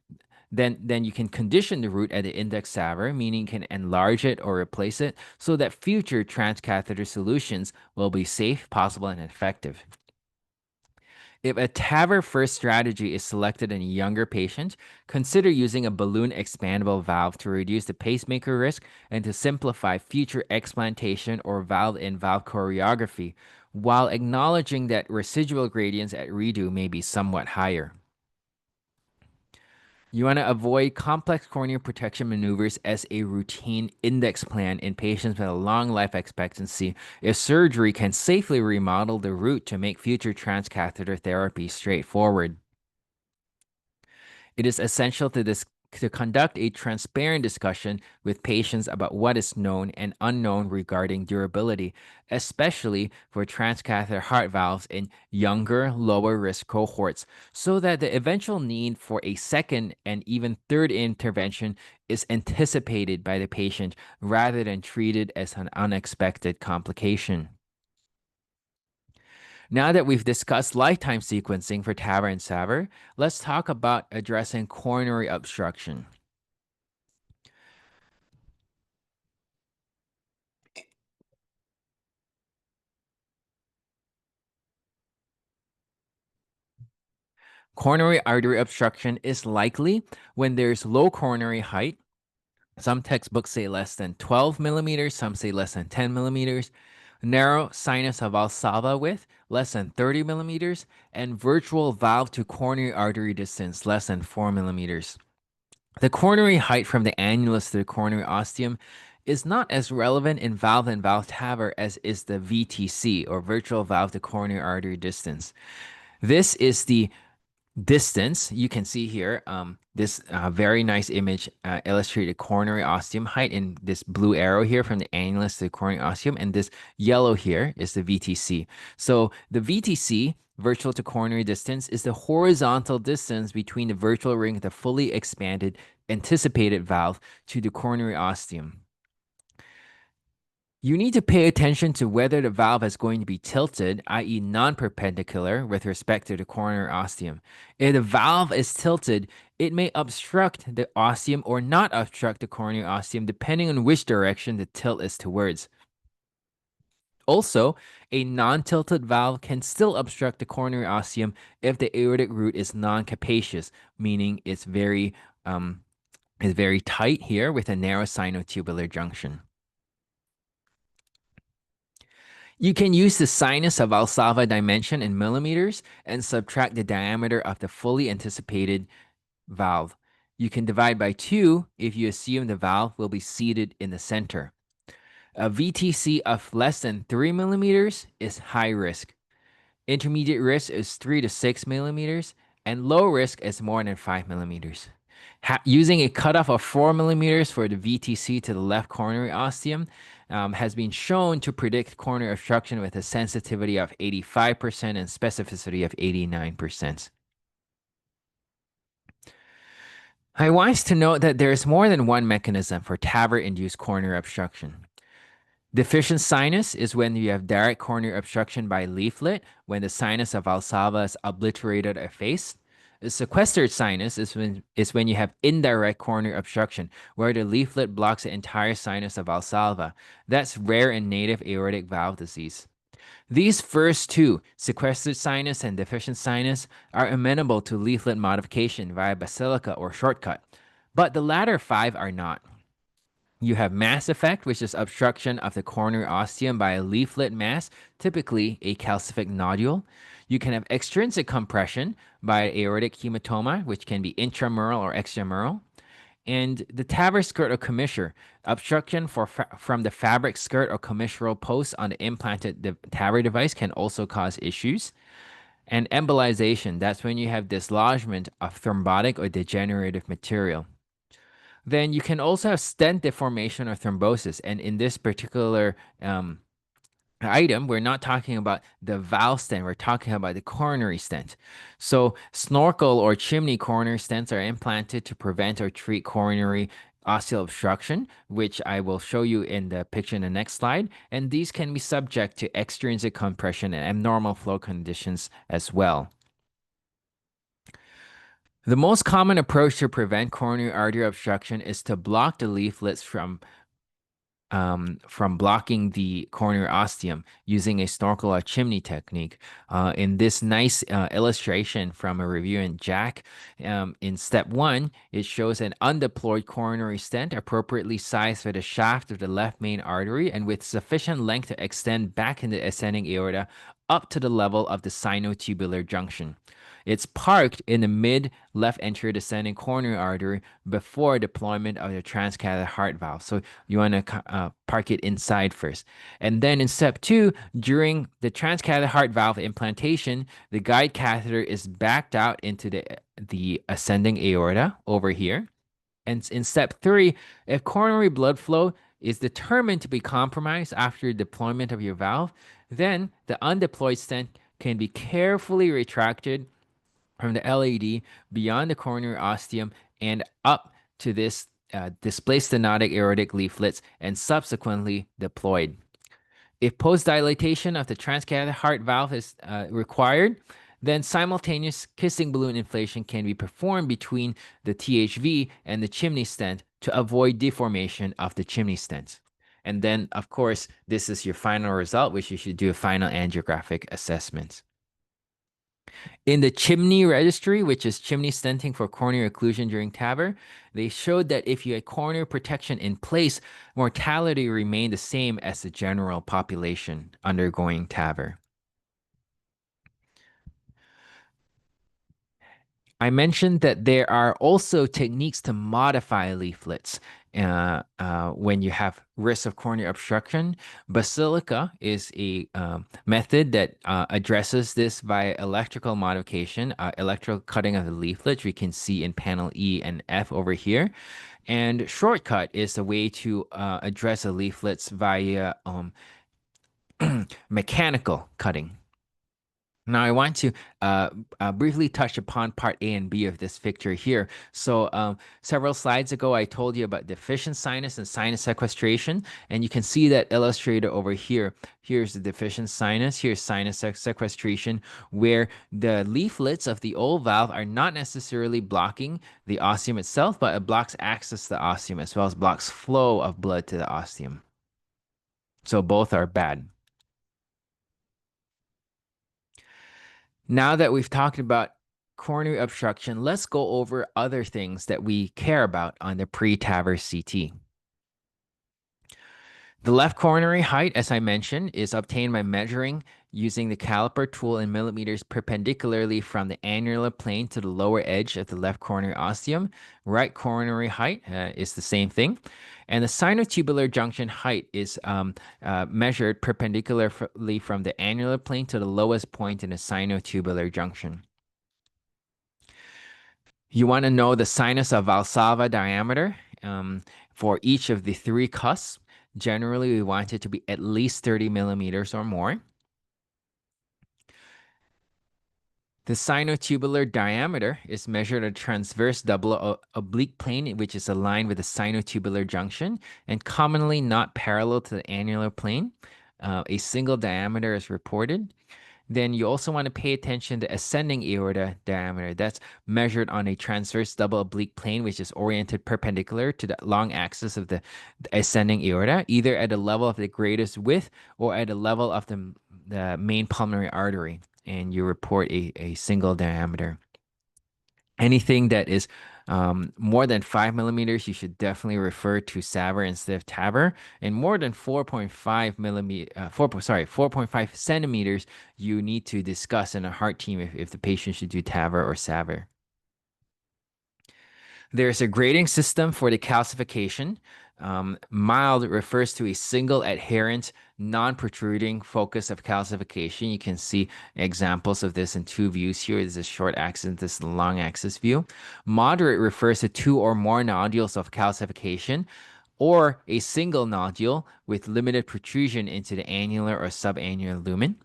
then you can condition the root at the index TAVR, meaning you can enlarge it or replace it so that future transcatheter solutions will be safe, possible, and effective. If a TAVR first strategy is selected in a younger patient, consider using a balloon expandable valve to reduce the pacemaker risk and to simplify future explantation or valve-in-valve choreography, while acknowledging that residual gradients at redo may be somewhat higher. You want to avoid complex corneal protection maneuvers as a routine index plan in patients with a long life expectancy if surgery can safely remodel the root to make future transcatheter therapy straightforward. It is essential to conduct a transparent discussion with patients about what is known and unknown regarding durability, especially for transcatheter heart valves in younger, lower risk cohorts, so that the eventual need for a second and even third intervention is anticipated by the patient rather than treated as an unexpected complication. Now that we've discussed lifetime sequencing for TAVR and SAVR, let's talk about addressing coronary obstruction. Coronary artery obstruction is likely when there's low coronary height. Some textbooks say less than 12 millimeters, some say less than 10 millimeters. Narrow sinus of Valsalva width, less than 30 millimeters, and virtual valve to coronary artery distance, less than 4 millimeters. The coronary height from the annulus to the coronary ostium is not as relevant in valve-in-valve TAVR as is the VTC, or virtual valve to coronary artery distance. This is the distance. You can see here this very nice image illustrated coronary ostium height in this blue arrow here from the annulus to the coronary ostium, and this yellow here is the VTC. So the VTC, virtual to coronary distance, is the horizontal distance between the virtual ring of the fully expanded anticipated valve to the coronary ostium. You need to pay attention to whether the valve is going to be tilted, i.e. non-perpendicular, with respect to the coronary ostium. If the valve is tilted, it may obstruct the ostium or not obstruct the coronary ostium, depending on which direction the tilt is towards. Also, a non-tilted valve can still obstruct the coronary ostium if the aortic root is non-capacious, meaning it's very tight here with a narrow sinotubular junction. You can use the sinus of Valsalva dimension in millimeters and subtract the diameter of the fully anticipated valve. You can divide by 2 if you assume the valve will be seated in the center. A VTC of less than 3 millimeters is high risk. Intermediate risk is 3 to 6 millimeters, and low risk is more than 5 millimeters. Using a cutoff of 4 millimeters for the VTC to the left coronary ostium has been shown to predict coronary obstruction with a sensitivity of 85% and specificity of 89%. I want to note that there is more than one mechanism for TAVR-induced coronary obstruction. Deficient sinus is when you have direct coronary obstruction by leaflet, when the sinus of Valsalva is obliterated or effaced. A sequestered sinus is when you have indirect coronary obstruction, where the leaflet blocks the entire sinus of Valsalva. That's rare in native aortic valve disease. These first two, sequestered sinus and deficient sinus, are amenable to leaflet modification via basilica or shortcut, but the latter 5 are not. You have mass effect, which is obstruction of the coronary ostium by a leaflet mass, typically a calcific nodule. You can have extrinsic compression by aortic hematoma, which can be intramural or extramural. And the TAVR skirt or commissure, obstruction from the fabric skirt or commissural post on the implanted TAVR device can also cause issues. And embolization, that's when you have dislodgement of thrombotic or degenerative material. Then you can also have stent deformation or thrombosis. And in this particular item, we're not talking about the valve stent, we're talking about the coronary stent. So, snorkel or chimney coronary stents are implanted to prevent or treat coronary ostial obstruction, which I will show you in the picture in the next slide. And these can be subject to extrinsic compression and abnormal flow conditions as well. The most common approach to prevent coronary artery obstruction is to block the leaflets from blocking the coronary ostium using a snorkel or chimney technique. In this nice illustration from a review in Jack, in step one, it shows an undeployed coronary stent appropriately sized for the shaft of the left main artery and with sufficient length to extend back in the ascending aorta up to the level of the sinotubular junction. It's parked in the mid left anterior descending coronary artery before deployment of the transcatheter heart valve. So you want to park it inside first. And then in step two, during the transcatheter heart valve implantation, the guide catheter is backed out into the ascending aorta over here. And in step three, if coronary blood flow is determined to be compromised after deployment of your valve, then the undeployed stent can be carefully retracted from the LAD beyond the coronary ostium and up to this displaced stenotic aortic leaflets and subsequently deployed. If post-dilatation of the transcatheter heart valve is required, then simultaneous kissing balloon inflation can be performed between the THV and the chimney stent to avoid deformation of the chimney stent. And then, of course, this is your final result, which you should do a final angiographic assessment. In the chimney registry, which is chimney stenting for coronary occlusion during TAVR, they showed that if you had coronary protection in place, mortality remained the same as the general population undergoing TAVR. I mentioned that there are also techniques to modify leaflets when you have risk of coronary obstruction. Basilica is a method that addresses this via electrical modification, electrical cutting of the leaflets. We can see in panel E and F over here. And shortcut is a way to address the leaflets via mechanical cutting. Now, I want to briefly touch upon part A and B of this picture here. So, several slides ago, I told you about deficient sinus and sinus sequestration, and you can see that illustrated over here. Here's the deficient sinus, here's sinus sequestration, where the leaflets of the old valve are not necessarily blocking the ostium itself, but it blocks access to the ostium as well as blocks flow of blood to the ostium. So, both are bad. Now that we've talked about coronary obstruction, let's go over other things that we care about on the pre-TAVR CT. The left coronary height, as I mentioned, is obtained by measuring using the caliper tool in millimeters perpendicularly from the annular plane to the lower edge of the left coronary ostium. Right coronary height is the same thing. And the sinotubular junction height is measured perpendicularly from the annular plane to the lowest point in the sinotubular junction. You want to know the sinus of Valsalva diameter for each of the three cusps. Generally, we want it to be at least 30 millimeters or more. The sinotubular diameter is measured at a transverse double oblique plane, which is aligned with the sinotubular junction and commonly not parallel to the annular plane. A single diameter is reported. Then you also want to pay attention to ascending aorta diameter. That's measured on a transverse double oblique plane, which is oriented perpendicular to the long axis of the ascending aorta, either at the level of the greatest width or at the level of the main pulmonary artery. And you report a single diameter. Anything that is more than 5 millimeters, you should definitely refer to SAVR instead of TAVR. And more than 4.5 centimeters, you need to discuss in a heart team if the patient should do TAVR or SAVR. There's a grading system for the calcification. Mild refers to a single adherent, non-protruding focus of calcification. You can see examples of this in two views here. This is a short axis, this is the long axis view. Moderate refers to two or more nodules of calcification, or a single nodule with limited protrusion into the annular or subannular lumen.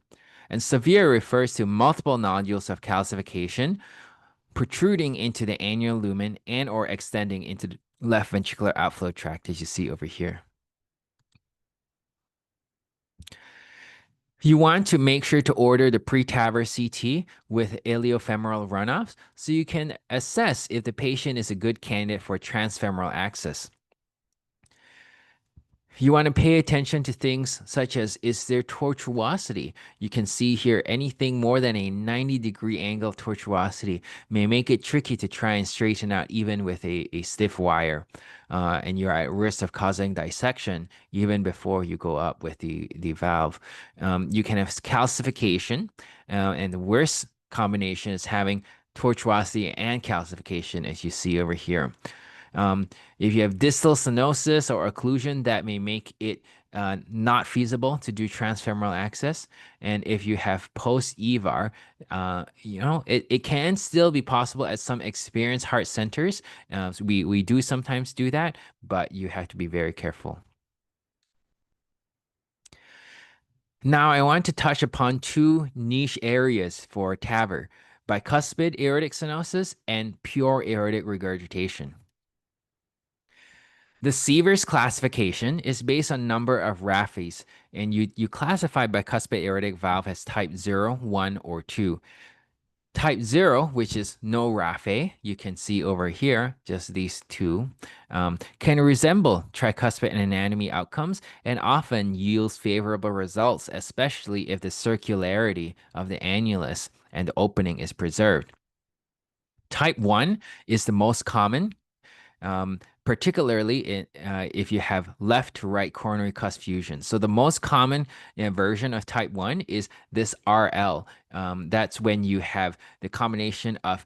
And severe refers to multiple nodules of calcification protruding into the annular lumen and or extending into the left ventricular outflow tract, as you see over here. You want to make sure to order the pre-TAVR CT with iliofemoral runoffs so you can assess if the patient is a good candidate for transfemoral access. You want to pay attention to things such as, is there tortuosity? You can see here anything more than a 90-degree angle of tortuosity may make it tricky to try and straighten out even with a stiff wire. And you're at risk of causing dissection even before you go up with the valve. You can have calcification, and the worst combination is having tortuosity and calcification, as you see over here. If you have distal stenosis or occlusion, that may make it not feasible to do transfemoral access. And if you have post-EVAR, it can still be possible at some experienced heart centers. So we do sometimes do that, but you have to be very careful. Now, I want to touch upon two niche areas for TAVR: bicuspid aortic stenosis and pure aortic regurgitation. The Sievers classification is based on number of raphes, and you classify bicuspid aortic valve as type 0, 1, or 2. Type 0, which is no raphe, you can see over here, just these two, can resemble tricuspid and anatomy outcomes and often yields favorable results, especially if the circularity of the annulus and the opening is preserved. Type 1 is the most common, particularly if you have left to right coronary cusp fusion. So the most common version of type 1 is this RL. That's when you have the combination of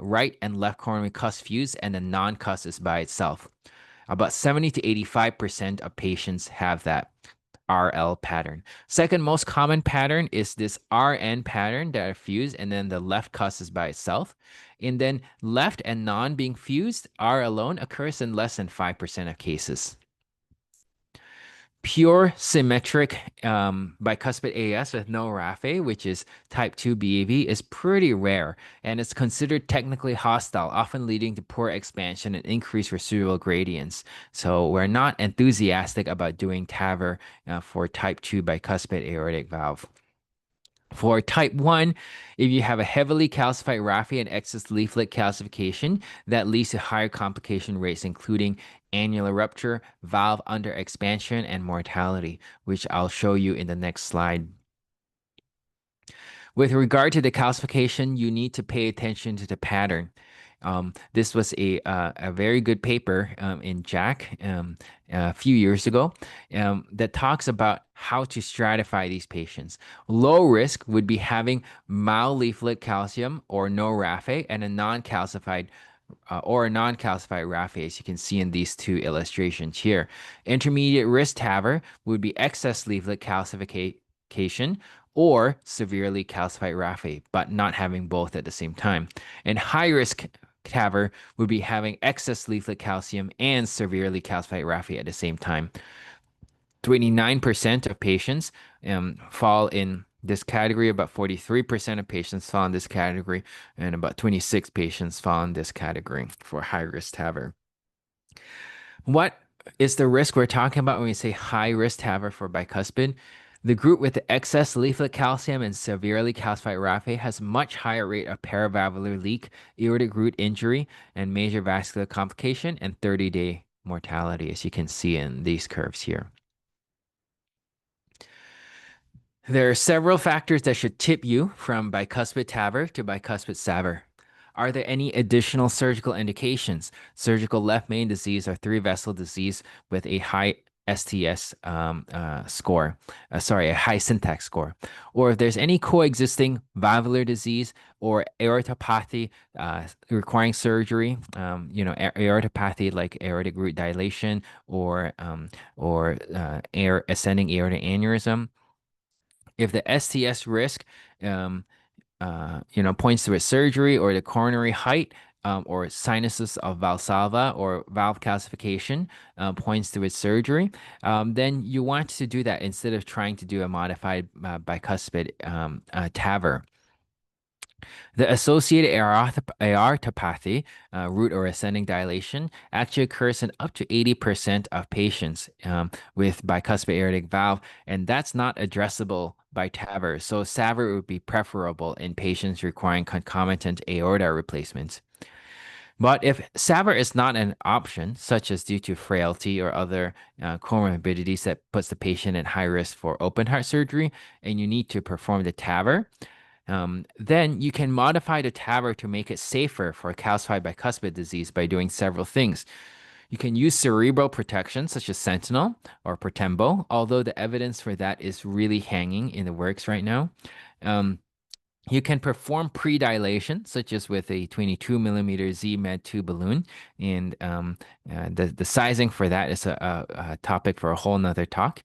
right and left coronary cusp fused and the non-cusp is by itself. About 70 to 85% of patients have that RL pattern. Second most common pattern is this RN pattern that are fused and then the left cusp is by itself. And then left and non being fused, R alone, occurs in less than 5% of cases. Pure symmetric bicuspid AS with no raphe, which is type 2 BAV, is pretty rare and it's considered technically hostile, often leading to poor expansion and increased residual gradients. So we're not enthusiastic about doing TAVR for type 2 bicuspid aortic valve. For type 1, if you have a heavily calcified raphe and excess leaflet calcification, that leads to higher complication rates, including annular rupture, valve under expansion, and mortality, which I'll show you in the next slide. With regard to the calcification, you need to pay attention to the pattern. This was a very good paper in JACC a few years ago that talks about how to stratify these patients. Low risk would be having mild leaflet calcium or no raphe and a non-calcified raphe, as you can see in these two illustrations here. Intermediate risk TAVR would be excess leaflet calcification or severely calcified raphe, but not having both at the same time. And high risk TAVR would be having excess leaflet calcium and severely calcified raphe at the same time. 29% of patients fall in this category, about 43% of patients fall in this category, and about 26 patients fall in this category for high-risk TAVR. What is the risk we're talking about when we say high-risk TAVR for bicuspid? The group with the excess leaflet calcium and severely calcified raphe has much higher rate of paravalvular leak, aortic root injury, and major vascular complication and 30-day mortality, as you can see in these curves here. There are several factors that should tip you from bicuspid TAVR to bicuspid SAVR. Are there any additional surgical indications? Surgical left main disease or three vessel disease with a high STS score, sorry, a high syntax score, or if there's any coexisting valvular disease or aortopathy requiring surgery, aortopathy like aortic root dilation or ascending aortic aneurysm. If the STS risk um, points to a surgery or the coronary height or sinuses of Valsalva or valve calcification points to its surgery, then you want to do that instead of trying to do a modified bicuspid TAVR. The associated aortopathy, root or ascending dilation, actually occurs in up to 80% of patients with bicuspid aortic valve, and that's not addressable by TAVR. So SAVR would be preferable in patients requiring concomitant aorta replacements. But if SAVR is not an option, such as due to frailty or other comorbidities that puts the patient at high risk for open heart surgery, and you need to perform the TAVR, then you can modify the TAVR to make it safer for calcified bicuspid disease by doing several things. You can use cerebral protection, such as Sentinel or Protembo, although the evidence for that is really hanging in the works right now. You can perform pre-dilation, such as with a 22 millimeter Z-Med2 balloon, and the sizing for that is a topic for a whole nother talk.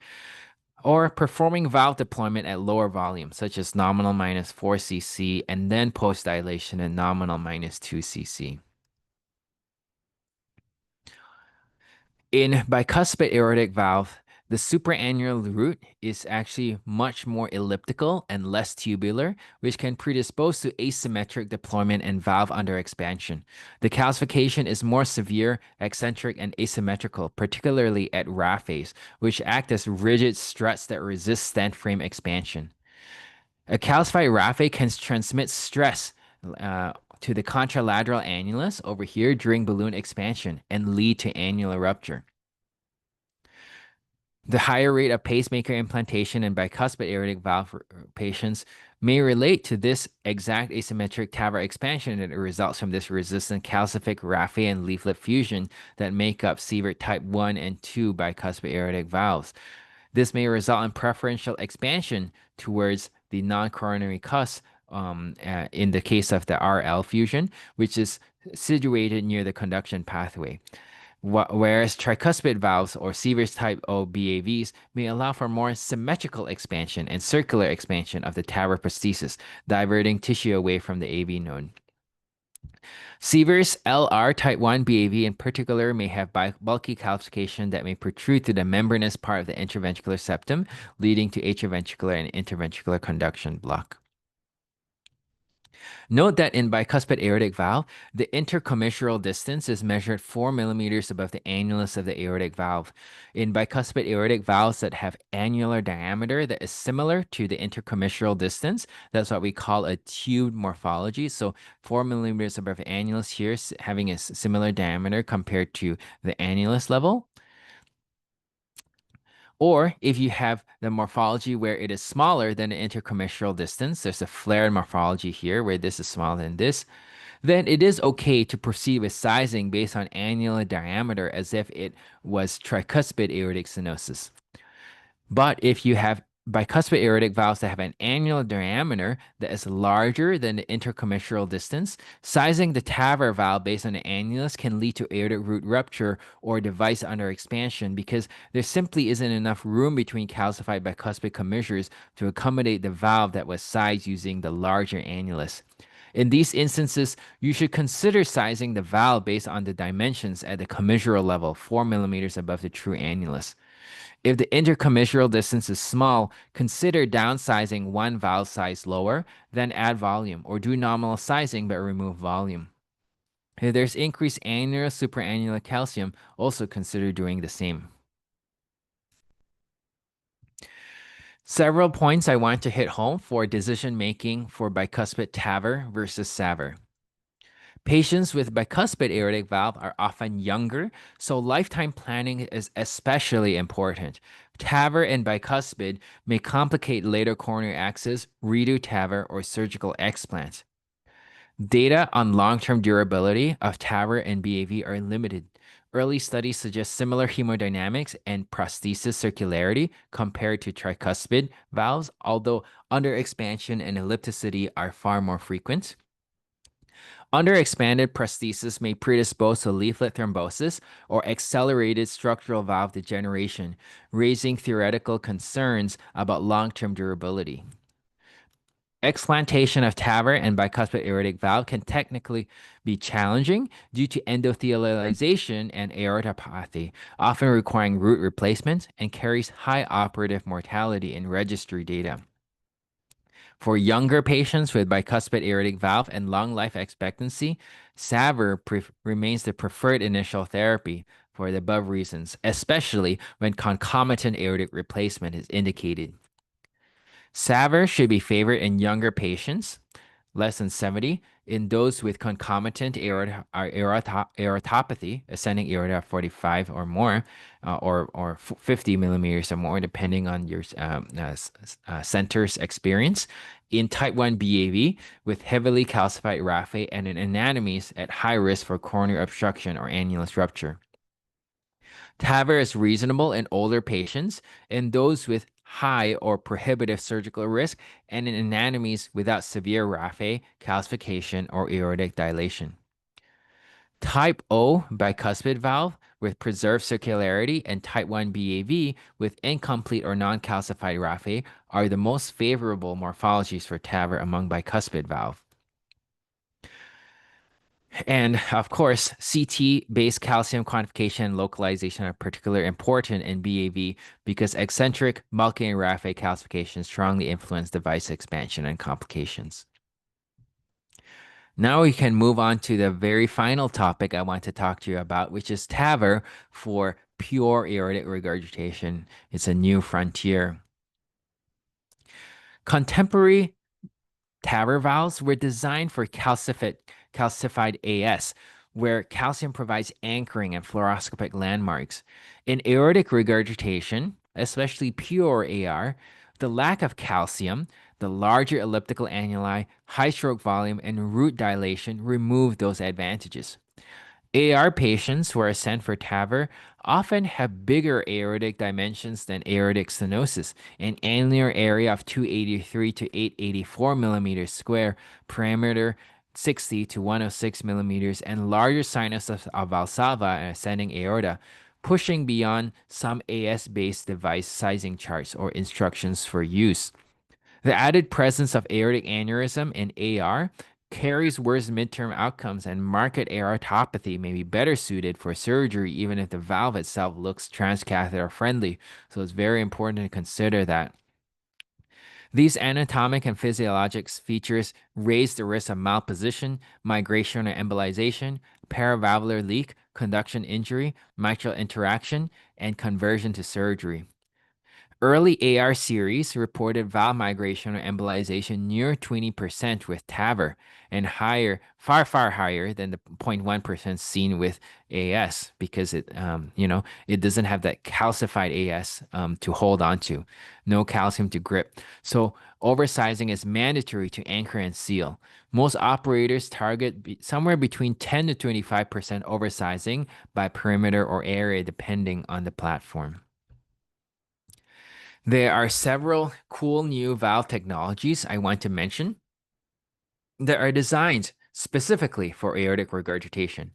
Or performing valve deployment at lower volume, such as nominal minus 4 cc, and then post-dilation at nominal minus 2 cc. In bicuspid aortic valve, the supraannular root is actually much more elliptical and less tubular, which can predispose to asymmetric deployment and valve underexpansion. The calcification is more severe, eccentric, and asymmetrical, particularly at raphes, which act as rigid struts that resist stent frame expansion. A calcified raphe can transmit stress to the contralateral annulus over here during balloon expansion and lead to annular rupture. The higher rate of pacemaker implantation in bicuspid aortic valve patients may relate to this exact asymmetric TAVR expansion that results from this resistant calcific raphe and leaflet fusion that make up severe type 1 and 2 bicuspid aortic valves. This may result in preferential expansion towards the non-coronary cusp in the case of the RL fusion, which is situated near the conduction pathway. Whereas tricuspid valves or Siever's type O BAVs may allow for more symmetrical expansion and circular expansion of the TAVR prosthesis, diverting tissue away from the AV node. Siever's LR type 1 BAV in particular may have bulky calcification that may protrude to the membranous part of the intraventricular septum, leading to atrioventricular and interventricular conduction block. Note that in bicuspid aortic valve, the intercommissural distance is measured 4 millimeters above the annulus of the aortic valve. In bicuspid aortic valves that have annular diameter that is similar to the intercommissural distance, that's what we call a tubed morphology. So 4 millimeters above the annulus here, having a similar diameter compared to the annulus level. Or if you have the morphology where it is smaller than the intercommissural distance, there's a flared morphology here where this is smaller than this, then it is okay to proceed with sizing based on annular diameter as if it was tricuspid aortic stenosis. But if you have bicuspid aortic valves that have an annular diameter that is larger than the intercommissural distance, sizing the TAVR valve based on the annulus can lead to aortic root rupture or device under expansion because there simply isn't enough room between calcified bicuspid commissures to accommodate the valve that was sized using the larger annulus. In these instances, you should consider sizing the valve based on the dimensions at the commissural level, 4 millimeters above the true annulus. If the intercommissural distance is small, consider downsizing one valve size lower, then add volume, or do nominal sizing but remove volume. If there's increased annular supraannular calcium, also consider doing the same. Several points I want to hit home for decision making for bicuspid TAVR versus SAVR. Patients with bicuspid aortic valve are often younger, so lifetime planning is especially important. TAVR and bicuspid may complicate later coronary access, redo TAVR, or surgical explant. Data on long-term durability of TAVR and BAV are limited. Early studies suggest similar hemodynamics and prosthesis circularity compared to tricuspid valves, although underexpansion and ellipticity are far more frequent. Underexpanded prosthesis may predispose to leaflet thrombosis or accelerated structural valve degeneration, raising theoretical concerns about long-term durability. Explantation of TAVR and bicuspid aortic valve can technically be challenging due to endothelialization and aortopathy, often requiring root replacement and carries high operative mortality in registry data. For younger patients with bicuspid aortic valve and long life expectancy, SAVR remains the preferred initial therapy for the above reasons, especially when concomitant aortic replacement is indicated. SAVR should be favored in younger patients, less than 70, in those with concomitant aortopathy, ascending aorta 45 or more, or 50 millimeters or more, depending on your center's experience, in type 1 BAV with heavily calcified raphe and in anatomies at high risk for coronary obstruction or annulus rupture. TAVR is reasonable in older patients and those with high or prohibitive surgical risk and in anatomies without severe raphe, calcification, or aortic dilation. Type O bicuspid valve with preserved circularity and type 1 BAV with incomplete or non-calcified raphe are the most favorable morphologies for TAVR among bicuspid valve. And of course, CT-based calcium quantification and localization are particularly important in BAV because eccentric bulking and raphe calcification strongly influence device expansion and complications. Now we can move on to the very final topic I want to talk to you about, which is TAVR for pure aortic regurgitation. It's a new frontier. Contemporary TAVR valves were designed for calcified AS, where calcium provides anchoring and fluoroscopic landmarks. In aortic regurgitation, especially pure AR, the lack of calcium, the larger elliptical annuli, high stroke volume, and root dilation remove those advantages. AR patients who are sent for TAVR often have bigger aortic dimensions than aortic stenosis, an annular area of 283 to 884 millimeters square, perimeter 60 to 106 millimeters, and larger sinus of Valsalva and ascending aorta, pushing beyond some AS-based device sizing charts or instructions for use. The added presence of aortic aneurysm in AR carries worse midterm outcomes, and marked aortopathy may be better suited for surgery even if the valve itself looks transcatheter friendly. So it's very important to consider that. These anatomic and physiologic features raise the risk of malposition, migration or embolization, paravalvular leak, conduction injury, mitral interaction, and conversion to surgery. Early AR series reported valve migration or embolization near 20% with TAVR and higher, far, far higher than the 0.1% seen with AS because it doesn't have that calcified AS to hold on to, no calcium to grip. So oversizing is mandatory to anchor and seal. Most operators target somewhere between 10 to 25% oversizing by perimeter or area depending on the platform. There are several cool new valve technologies I want to mention that are designed specifically for aortic regurgitation.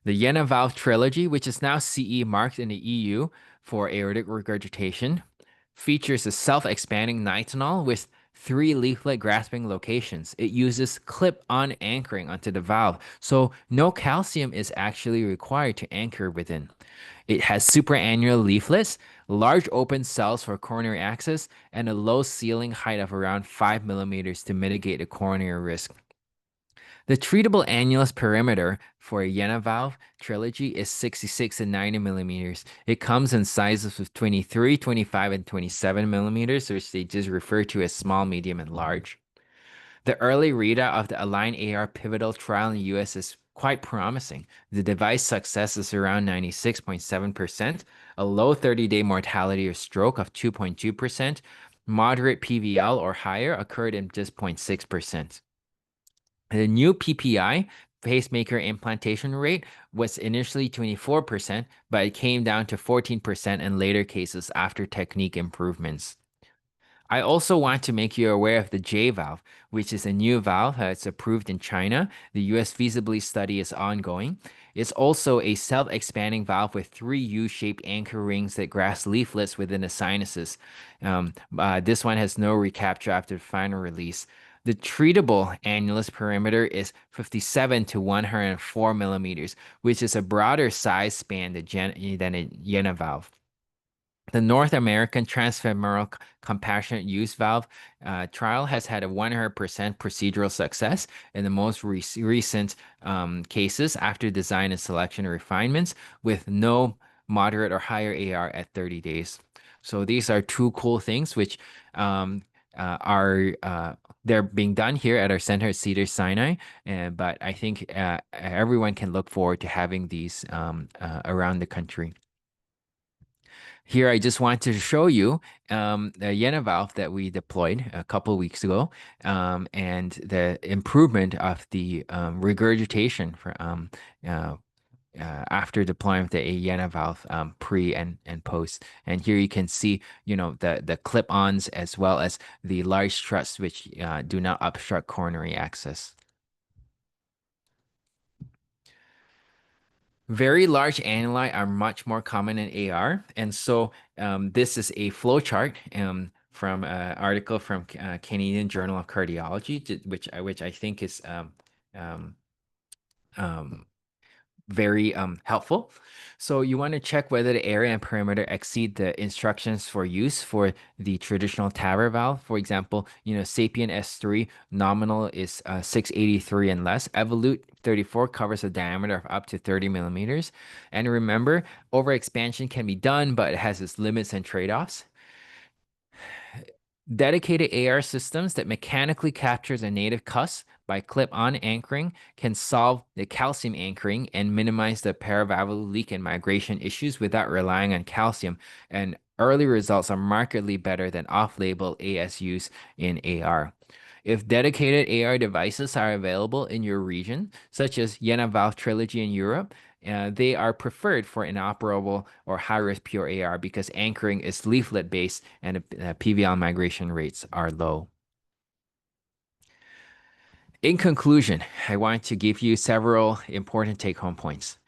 The Jena valve trilogy, which is now CE marked in the EU for aortic regurgitation, features a self-expanding nitinol with 3 leaflet grasping locations. It uses clip-on anchoring onto the valve, so no calcium is actually required to anchor within. It has supraannular leaflets, large open cells for coronary access, and a low sealing height of around 5 millimeters to mitigate a coronary risk. The treatable annulus perimeter for a Jena valve trilogy is 66 and 90 millimeters. It comes in sizes of 23, 25, and 27 millimeters, which they just refer to as small, medium, and large. The early readout of the Align AR pivotal trial in the US is quite promising. The device success is around 96.7%, a low 30-day mortality of stroke of 2.2%, moderate PVL or higher occurred in just 0.6%. The new PPI, pacemaker implantation rate was initially 24%, but it came down to 14% in later cases after technique improvements. I also want to make you aware of the J valve, which is a new valve that's approved in China. The US feasibility study is ongoing. It's also a self-expanding valve with three U-shaped anchor rings that grasp leaflets within the sinuses. This one has no recapture after final release. The treatable annulus perimeter is 57 to 104 millimeters, which is a broader size span than a Jena valve. The North American transfemoral compassionate use valve trial has had a 100% procedural success in the most recent cases after design and selection refinements with no moderate or higher AR at 30 days. So these are two cool things which are they're being done here at our center at Cedars-Sinai, but I think everyone can look forward to having these around the country. Here, I just want to show you the Jena valve that we deployed a couple of weeks ago, and the improvement of the regurgitation for after deployment the Jena valve pre and post. And here you can see, the clip-ons as well as the large struts which do not obstruct coronary access. Very large annuli are much more common in AR, and so this is a flow chart from an article from Canadian Journal of Cardiology, which I think is um, um, very helpful. So you want to check whether the area and perimeter exceed the instructions for use for the traditional TAVR valve. For example, Sapien S3 nominal is 683 and less. Evolute 34 covers a diameter of up to 30 millimeters. And remember, overexpansion can be done, but it has its limits and trade-offs. Dedicated AR systems that mechanically capture the native cusp by clip-on anchoring can solve the calcium anchoring and minimize the paravalvular leak and migration issues without relying on calcium. And early results are markedly better than off-label AS use in AR. If dedicated AR devices are available in your region, such as Jena Valve Trilogy in Europe, they are preferred for inoperable or high-risk pure AR because anchoring is leaflet-based and PVL migration rates are low. In conclusion, I want to give you several important take-home points.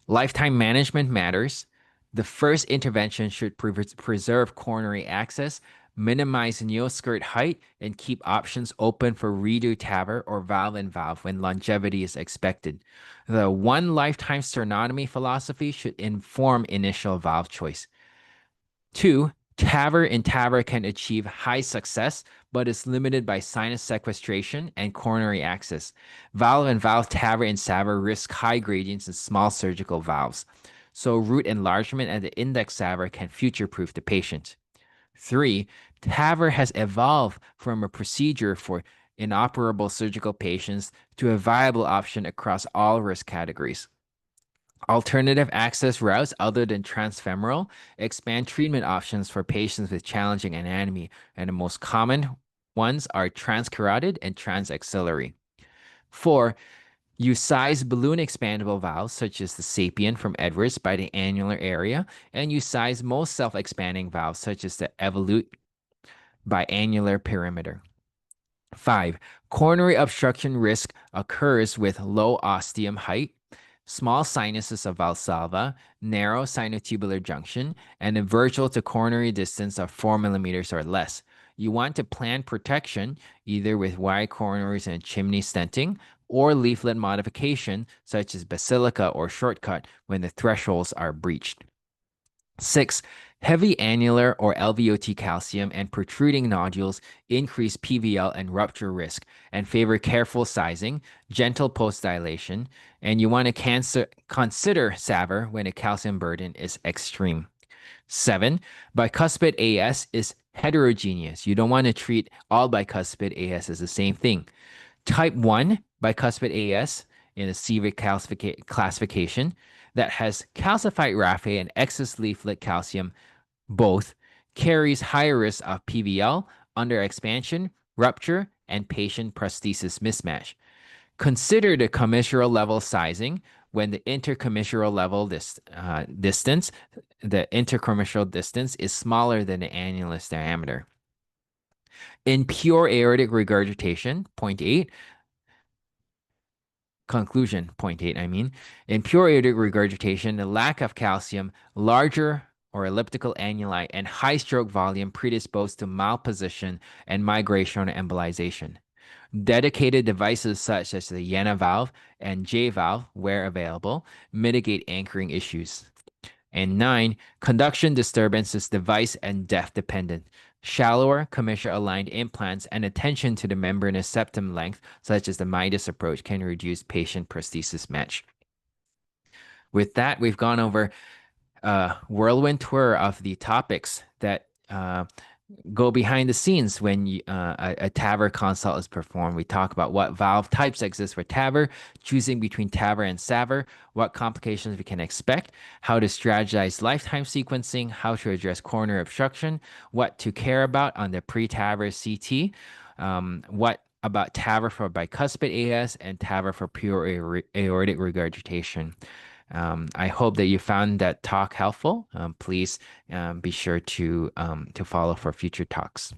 Lifetime management matters. The first intervention should preserve coronary access, minimize neoskirt height, and keep options open for redo TAVR or valve-in-valve when longevity is expected. The one lifetime sternotomy philosophy should inform initial valve choice. 2, TAVR in TAVR can achieve high success, but is limited by sinus sequestration and coronary access. Valve-in-valve TAVR and SAVR risk high gradients in small surgical valves. So root enlargement and the index SAVR can future-proof the patient. 3, TAVR has evolved from a procedure for inoperable surgical patients to a viable option across all risk categories. Alternative access routes other than transfemoral expand treatment options for patients with challenging anatomy, and the most common ones are transcarotid and transaxillary. 4, you size balloon expandable valves such as the Sapien from Edwards by the annular area, and you size most self-expanding valves such as the Evolute by annular perimeter. 5, coronary obstruction risk occurs with low ostium height, small sinuses of Valsalva, narrow sinotubular junction, and a vertical to coronary distance of 4 millimeters or less. You want to plan protection either with wide coronaries and chimney stenting or leaflet modification such as basilica or shortcut when the thresholds are breached. 6, heavy annular or LVOT calcium and protruding nodules increase PVL and rupture risk and favor careful sizing, gentle post-dilation, and you want to consider SAVR when a calcium burden is extreme. 7, bicuspid AS is heterogeneous. You don't want to treat all bicuspid AS as the same thing. Type 1 bicuspid AS in a CVIC classification that has calcified raphe and excess leaflet calcium both carries higher risk of PVL, under expansion, rupture, and patient prosthesis mismatch. Consider the commissural level sizing when the intercommissural level distance, the intercommissural distance is smaller than the annulus diameter. In pure aortic regurgitation, point 8, conclusion, point 8, I mean, in pure aortic regurgitation, the lack of calcium, larger or elliptical annuli, and high stroke volume predispose to malposition and migration or embolization. Dedicated devices such as the Yana valve and J valve, where available, mitigate anchoring issues. And 9, conduction disturbance is device and depth dependent. Shallower, commissure-aligned implants and attention to the membranous septum length, such as the Midas approach, can reduce patient prosthesis match. With that, we've gone over a whirlwind tour of the topics that go behind the scenes when a TAVR consult is performed. We talk about what valve types exist for TAVR, choosing between TAVR and SAVR, what complications we can expect, how to strategize lifetime sequencing, how to address coronary obstruction, what to care about on the pre-TAVR CT, what about TAVR for bicuspid AS and TAVR for pure aortic regurgitation. I hope that you found that talk helpful. Please be sure to follow for future talks.